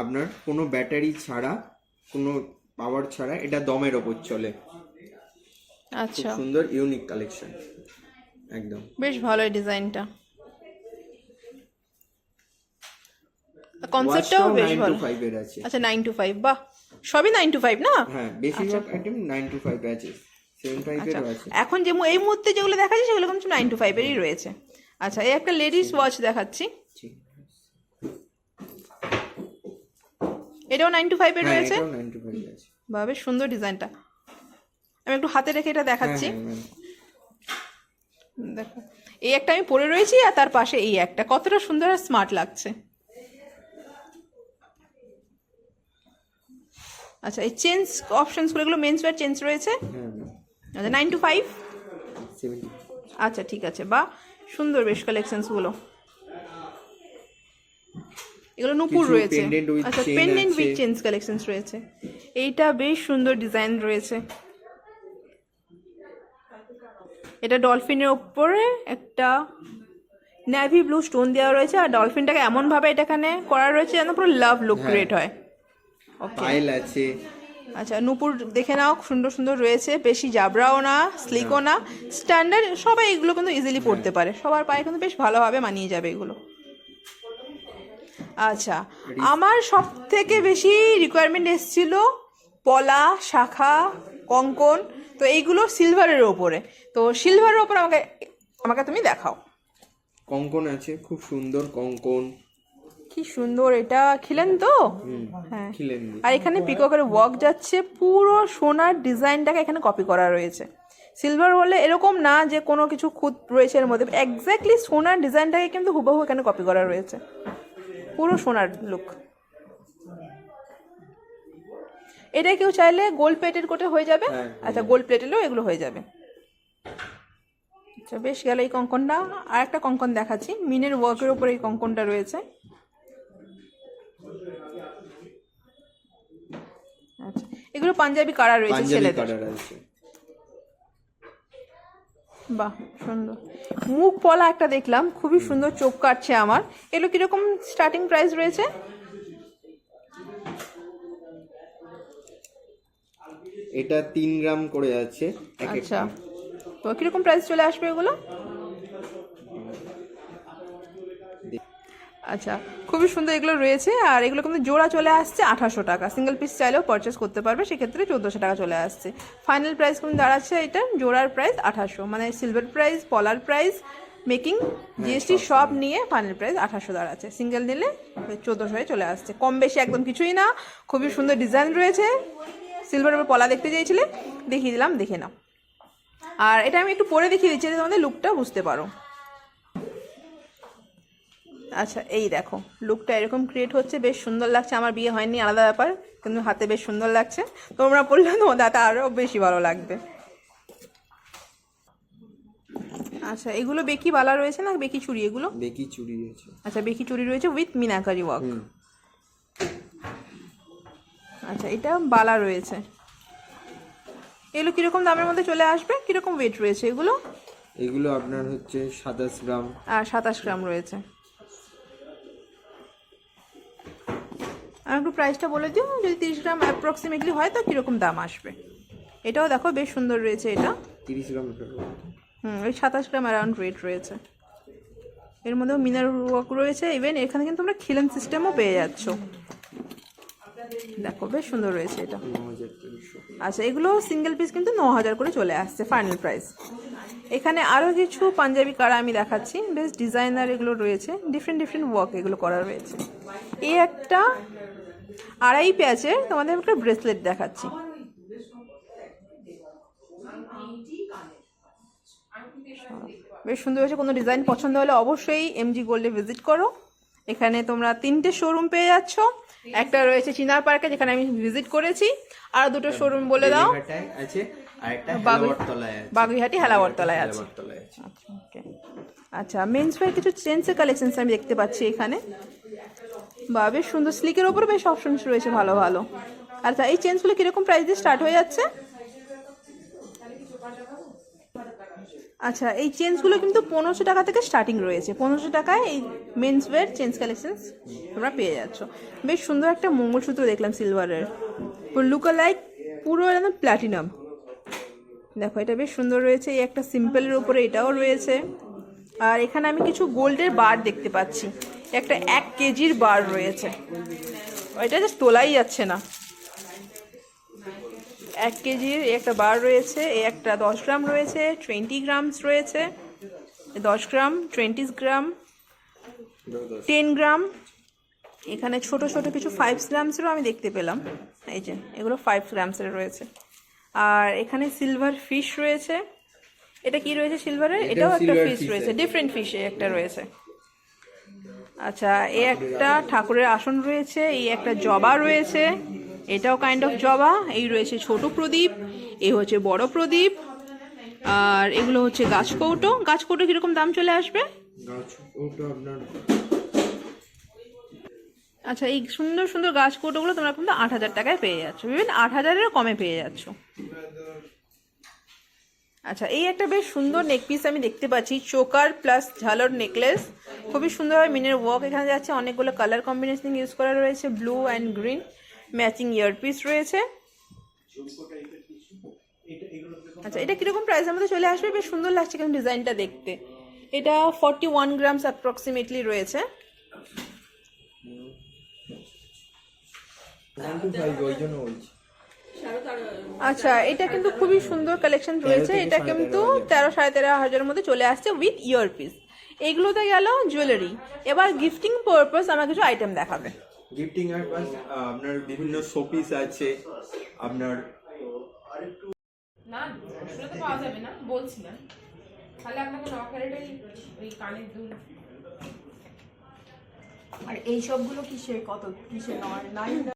আপনার, কোনো ব্যাটারি ছাড়া, কোনো পাওয়ার ছাড়া, এটা দমের ওপর চলে। আচ্ছা, সুন্দর ইউনিক কালেকশন একদম, বেশ ভালো এই ডিজাইনটা, কনসেপ্টটাও বেশ ভালো। 925 এর আছে। আচ্ছা, 925, বাহ, সবই 925 না? হ্যাঁ, বেশিরভাগ আইটেম 925 আছে, 75 এরও আছে। এখন যে এই মুহূর্তে যেগুলো দেখাচ্ছি সেগুলো কিন্তু 925 এরই রয়েছে। আচ্ছা, এই একটা লেডিস ওয়াচ দেখাচ্ছি, এটাও 925 এর রয়েছে। এটাও 925 আছে। বাহ, বেশ সুন্দর ডিজাইনটা। আমি একটু হাতে রেখে এটা দেখাচ্ছি, দেখো। এই একটা আমি পরে রয়েছি, আর তার পাশে এই একটা, কতটা সুন্দর আর স্মার্ট লাগছে। আচ্ছা এই চেঞ্জ অপশনসগুলো এগুলো মেন্স ওয়্যার চেঞ্জ রয়েছে। হ্যাঁ আচ্ছা 9 to 5। 70। আচ্ছা ঠিক আছে, বা সুন্দর বেশ কালেকশনসগুলো। এগুলো নূপুর কিছু রয়েছে। pendant with আচ্ছা chain পেন্ডেন্ট আছে। উইথ চেঞ্জ কালেকশনস রয়েছে। এইটা বেশ সুন্দর ডিজাইন রয়েছে। এটা ডলফিনের ওপরে একটা নেভি ব্লু স্টোন দেওয়া রয়েছে, আর ডলফিনটাকে এমন ভাবে এটা এখানে করা রয়েছে যেন পুরো লাভ লুক ক্রিয়েট হয়। ওকে, পাইল আছে। আচ্ছা নূপুর দেখে নাও, সুন্দর সুন্দর রয়েছে, বেশি জাবরাও না স্লিকও না, স্ট্যান্ডার্ড। সবাই এগুলো কিন্তু ইজিলি পরতে পারে, সবার পায়ে কিন্তু বেশ ভালোভাবে মানিয়ে যাবে এগুলো। আচ্ছা আমার সব থেকে বেশি রিকোয়ারমেন্ট এসেছিল পলা, শাখা, কঙ্কন। তো এইগুলো সিলভারের ওপরে, তো সিলভারের ওপরে আমাকে তুমি দেখাও। কঙ্কন আছে, খুব সুন্দর কঙ্কন। কি সুন্দর, এটা খিলেন তো? হ্যাঁ, খিলেন। আর এখানে পিককের ওয়ার্ক যাচ্ছে, পুরো সোনার ডিজাইনটাকে এখানে কপি করা রয়েছে। সিলভার হলে এরকম না যে কোনো কিছু খুঁত রয়েছে এর মধ্যে, এক্স্যাক্টলি সোনার ডিজাইনটাকে কিন্তু হুবহু এখানে কপি করা রয়েছে, পুরো সোনার লুক। এটা কেউ চাইলে গোল্ড প্লেটেড কোটে হয়ে যাবে। আচ্ছা গোল্ড প্লেটেডও এগুলো হয়ে যাবে। আচ্ছা বেশ গেল এই কঙ্কনটা। আর একটা কঙ্কন দেখাচ্ছি, মিনের ওয়ার্কের উপরে এই কঙ্কনটা রয়েছে। আচ্ছা এগুলো পাঞ্জাবি কারা রয়েছে পাঞ্জাবি ছেলেদের। কালার আছে। বাহ সুন্দর। মুখ পলা একটা দেখলাম, খুবই সুন্দর, চোখ কাটছে আমার। এগুলো কিরকম স্টার্টিং প্রাইস রয়েছে? এটা 3 গ্রাম করে আছে এক আচ্ছা, একটা। তো কিরকম প্রাইস চলে আসবে এগুলো? আচ্ছা খুবই সুন্দর এগুলো রয়েছে। আর এগুলো কিন্তু জোড়া চলে আসছে 2800 টাকা, সিঙ্গেল পিস চাইলেও পারচেস করতে পারবে, সেক্ষেত্রে 1400 টাকা চলে আসছে। ফাইনাল প্রাইস কিন্তু দাঁড়াচ্ছে এটা জোড়ার প্রাইস 2800, মানে সিলভার প্রাইস, পলার প্রাইস, মেকিং, জিএসটি সব নিয়ে ফাইনাল প্রাইস 2800 দাঁড়াচ্ছে। সিঙ্গেল নিলে 1400 চলে আসছে, কম বেশি একদম কিছুই না। খুবই সুন্দর ডিজাইন রয়েছে। সিলভারের উপর পলা দেখতে চেয়েছিলে, দেখিয়ে দিলাম, দেখে নাও। আর এটা আমি একটু পরে দেখিয়ে দিচ্ছি, তোমাদের লুকটা বুঝতে পারো। আচ্ছা এই দেখো লুকটা এরকম ক্রিয়েট হচ্ছে, বেশ সুন্দর লাগছে। আমার বিয়ে হয়নি আলাদা ব্যাপার, কিন্তু হাতে বেশ সুন্দর লাগছে। তোমরা পরলে তোমাদের হাতে আরও বেশি ভালো লাগবে। আচ্ছা এগুলো বেকি বালা রয়েছে না বেকি চুড়ি? এগুলো বেকি চুড়ি আছে। আচ্ছা বেকি চুড়ি রয়েছে উইথ মিনাকারি ওয়ার্ক। আচ্ছা এটা বালা রয়েছে। এগুলো কিরকম দামের মধ্যে চলে আসবে, কিরকম ওয়েট রয়েছে এগুলো? এগুলো আপনার হচ্ছে 27 গ্রাম। আর 27 গ্রাম রয়েছে। আর একটু প্রাইসটা বলে দিও, যদি 30 গ্রাম অ্যাপ্রক্সিমেটলি হয় তো কীরকম দাম আসবে। এটাও দেখো বেশ সুন্দর রয়েছে, এটা 30 গ্রাম। ওই 27 গ্রাম অ্যারাউন্ড ওয়েট রয়েছে। এর মধ্যেও মিনার ওয়ার্ক রয়েছে, ইভেন এখানে কিন্তু তোমরা খিলেন সিস্টেমও পেয়ে যাচ্ছ। দেখো বেশ সুন্দর রয়েছে এটা। আচ্ছা এগুলো সিঙ্গেল পিস কিন্তু 9000 করে চলে আসছে ফাইনাল প্রাইস। এখানে আরও কিছু পাঞ্জাবি কারা আমি দেখাচ্ছি, বেশ ডিজাইনার এগুলো রয়েছে, ডিফারেন্ট ডিফারেন্ট ওয়ার্ক এগুলো করা রয়েছে। এই একটা 2.5 প্যাচের তোমাদের একটা ব্রেসলেট দেখাচ্ছি। বেশ সুন্দর হয়েছে। কোনো ডিজাইন পছন্দ হলে অবশ্যই এমজি গোল্ডে ভিজিট করো। এখানে তোমরা 3টে শোরুম পেয়ে যাচ্ছ। একটা রয়েছে চিনার পার্কে, যেখানে আমি ভিজিট করেছি। আর 2টো শোরুম বলে দাও। আছে আর একটা হেলাবরতলায় আছে। বাগুইহাটি হেলাবরতলায় আছে। আচ্ছা ওকে। আচ্ছা মেন্স ওয়্যার কিছু চেন্সের কালেকশনস আমি দেখতে পাচ্ছি এখানে। বা বেশ সুন্দর, স্লিকের ওপরে বেশ অপশনস রয়েছে ভালো ভালো। আচ্ছা এই চেন্সগুলো কিরকম প্রাইস দিয়ে স্টার্ট হয়ে যাচ্ছে? আচ্ছা এই চেঞ্জগুলো কিন্তু 1500 টাকা থেকে স্টার্টিং রয়েছে। 1500 টাকায় এই মেন্স ওয়্যার চেঞ্জ কালেকশনস তোমরা পেয়ে যাচ্ছ। বেশ সুন্দর একটা মঙ্গলসূত্র দেখলাম সিলভারের, লুক লাইক পুরো একদম প্ল্যাটিনাম। দেখো এটা বেশ সুন্দর রয়েছে। এই একটা সিম্পলের উপরে এটাও রয়েছে। আর এখানে আমি কিছু গোল্ডের বার দেখতে পাচ্ছি, একটা 1 কেজির বার রয়েছে, এটা জাস্ট তোলাই যাচ্ছে না। 1 কেজির একটা বার রয়েছে। এই একটা 10 গ্রাম রয়েছে, 20 গ্রামস রয়েছে, 10 গ্রাম, 20 গ্রাম, 10 গ্রাম। এখানে ছোট ছোট কিছু 5 গ্রামসেরও আমি দেখতে পেলাম। এই যে এগুলো 5 গ্রামসের রয়েছে। আর এখানে সিলভার ফিশ রয়েছে। এটা কি রয়েছে সিলভারের? এটাও একটা ফিশ রয়েছে, ডিফারেন্ট ফিশ একটা রয়েছে। আচ্ছা এই একটা ঠাকুরের আসন রয়েছে, এই একটা জবা রয়েছে, এটাও কাইন্ড অফ জবা। এই রয়েছে ছোট প্রদীপ, এই হচ্ছে বড় প্রদীপ, আর এগুলো হচ্ছে গাছকৌটো। গাছকৌটো কিরকম দাম চলে আসবে? ওটা আপনার আচ্ছা, এই সুন্দর সুন্দর গাছকৌটোগুলো তোমরা কিন্তু 8,000 টাকায় পেয়ে যাচ্ছ, বিভিন্ন 8,000-এরও কমে পেয়ে যাচ্ছ। আচ্ছা, এই একটা বেশ সুন্দর নেক পিস আমি দেখতে পাচ্ছি, চোকার প্লাস ঝালর নেকলেস, খুবই সুন্দরভাবে মিনের ওয়ার্ক এখানে যাচ্ছে, অনেকগুলো কালার কম্বিনেশন ইউজ করা রয়েছে, blue and green, matching earpiece রয়েছে। আচ্ছা, এটা কিরকম প্রাইসের মধ্যে চলে আসবে? বেশ সুন্দর লাগছে কিন্তু ডিজাইনটা দেখতে। এটা 41 গ্রামস অ্যাপ্রক্সিমেটলি রয়েছে। 125 ওই জন্য বলছি। আচ্ছা, এটা কিন্তু খুবই সুন্দর কালেকশন রয়েছে। এটা কিন্তু 13,500-13,500-এর মধ্যে চলে আসছে উইথ ইয়ারপিস। এইগুলোতে গেল জুয়েলারি। এবার গিফটিং পারপাস আমার কিছু আইটেম দেখাবে। গিফটিং আর আপনার বিভিন্ন শোপিস আছে আপনার। না ওটা তো পাওয়া যাবে না, বলছি না, তাহলে আপনাকে নকআউটের ওই কানের দুল। আর এই সবগুলো কিসের, কত কিসের?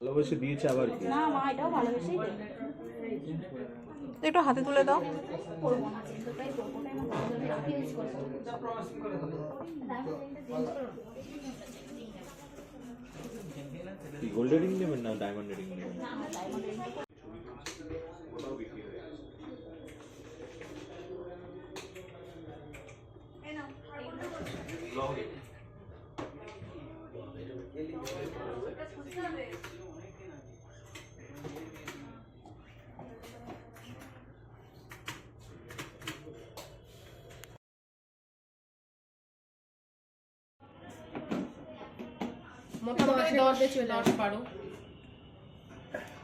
ভালোবেসে দিয়েছে আবার কি? না মা এটাও ভালোবেসেই দেবে। একটু হাতে তুলে দাও। করবো না, ওটাই করবো, ওটাই আমার ভালো লাগে, রাখি ইউজ করবো। গোল্ডেন রিং নেবেন না ডায়মন্ড রিং নেবেন? মোটামুটি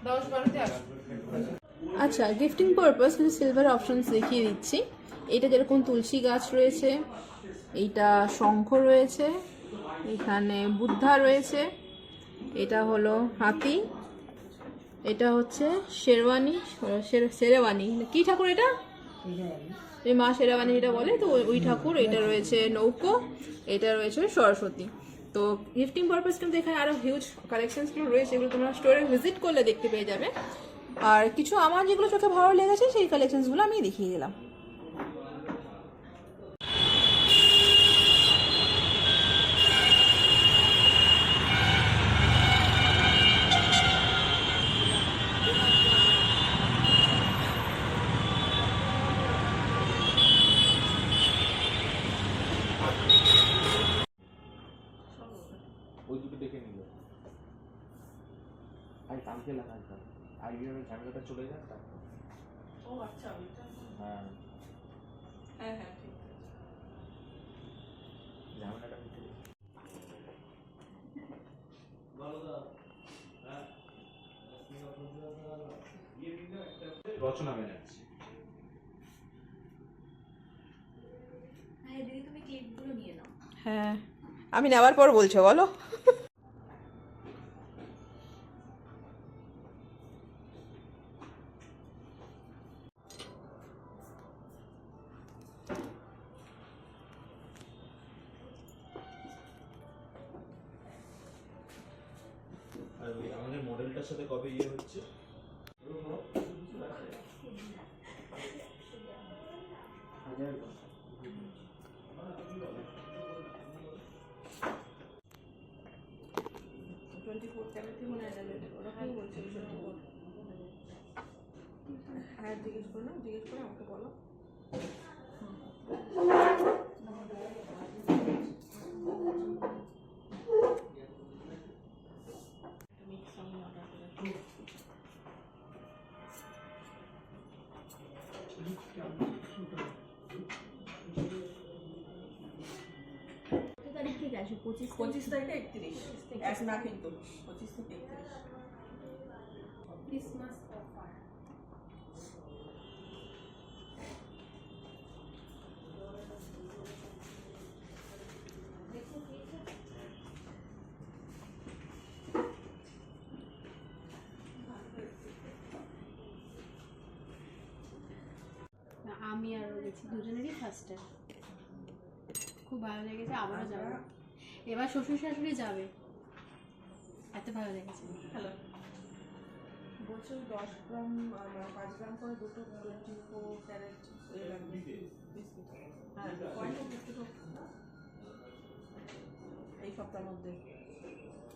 10-12তে আসবে। আচ্ছা, গিফটিং পারপাস কিছু সিলভার অপশনস দেখিয়ে দিচ্ছি। এটা যেরকম তুলসী গাছ রয়েছে, এইটা শঙ্খ রয়েছে, এখানে বুদ্ধা রয়েছে, এটা হলো হাতি, এটা হচ্ছে শেরওয়ানি, শেরওয়ানি কি ঠাকুর এটা? এই মা শেরওয়ানি যেটা বলে, তো ওই ঠাকুর। এটা রয়েছে নৌকো, এটা রয়েছে সরস্বতী। তো গিফটিং পারপাস কিন্তু এখানে আরও হিউজ কালেকশনসগুলো রয়েছে, এগুলো তোমরা স্টোরে ভিজিট করলে দেখতে পেয়ে যাবে। আর কিছু আমার যেগুলো চোখে ভালো লেগেছে সেই কালেকশনসগুলো আমি দেখিয়ে দিলাম। ওই দুটো দেখে নিল আর কালকে লাগাতাম আইবিএমের ঝামেলাটা চলে যায় তারপর। ও আচ্ছা, ওইটা। হ্যাঁ হ্যাঁ হ্যাঁ, ঠিক আছে। ঝামেলাটা মিটে যায়। রচনা ব্যানার্জি। হ্যাঁ দিদি, তুমি ক্লিপগুলো নিয়ে নাও। হ্যাঁ, আমি নেওয়ার পর বলছো, বলো। আর ওই আমাদের মডেলটার সাথে কবে ইয়ে হচ্ছে? হ্যাঁ, জিজ্ঞেস করো না, জিজ্ঞেস করে আমাকে বলো। তারিখ থেকে আসবে 25 থেকে 31, এক না কিন্তু 25 থেকে 31। Christmas offer. আমি আরও গেছি, দুজনেরই ফার্স্ট টাইম, খুব ভালো লেগেছে, আবারও যাবো। এবার শ্বশুর শাশুড়ি যাবে, এত ভালো লেগেছে। হ্যালো। বলছে 10 গ্রাম 5 গ্রাম করে দুটো 24 ক্যারেট এই লাগবে বিস্কুট। হ্যাঁ কয়টা বিস্কুট এই সপ্তাহের মধ্যে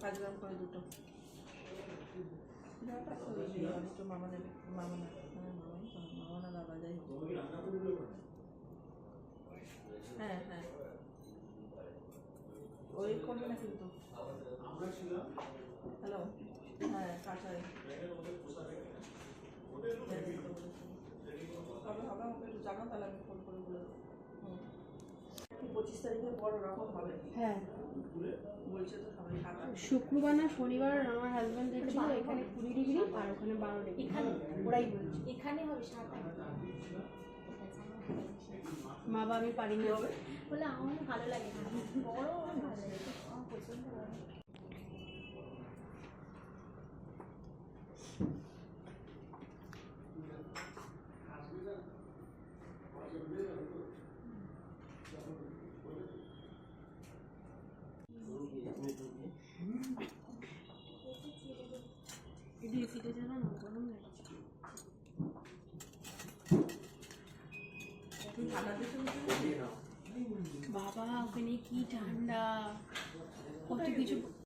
5 গ্রাম করে দুটো। একটু মামা নেবে, মামা না, মামা না বাবা যাই হোক। হ্যাঁ হ্যাঁ ওই করবে না কিন্তু। হ্যালো, হ্যাঁ কাঁচাই কবে হবে আমাকে একটু জানো, তাহলে আমি ফোন করে বলে দেবো। 25 তারিখে বড় রকম হবে হ্যাঁ, বলছে তো সবাই খাতা। শুক্রবার না শনিবার আমার হাজব্যান্ড দেখছিল এখানে 20 ডিগ্রি আর ওখানে 12 ডিগ্রি। এখানে ওরাই বলছে এখানে হবে 7 মা বা আমি পারি না। বলে আমার ভালো লাগে না, বড় আমার ভালো লাগে, আমার পছন্দ বড়। এটি এসিটা জানা না গরম লাগছে। ঠান্ডা দিতে বাবা ওখানে কি ঠান্ডা, কত কিছু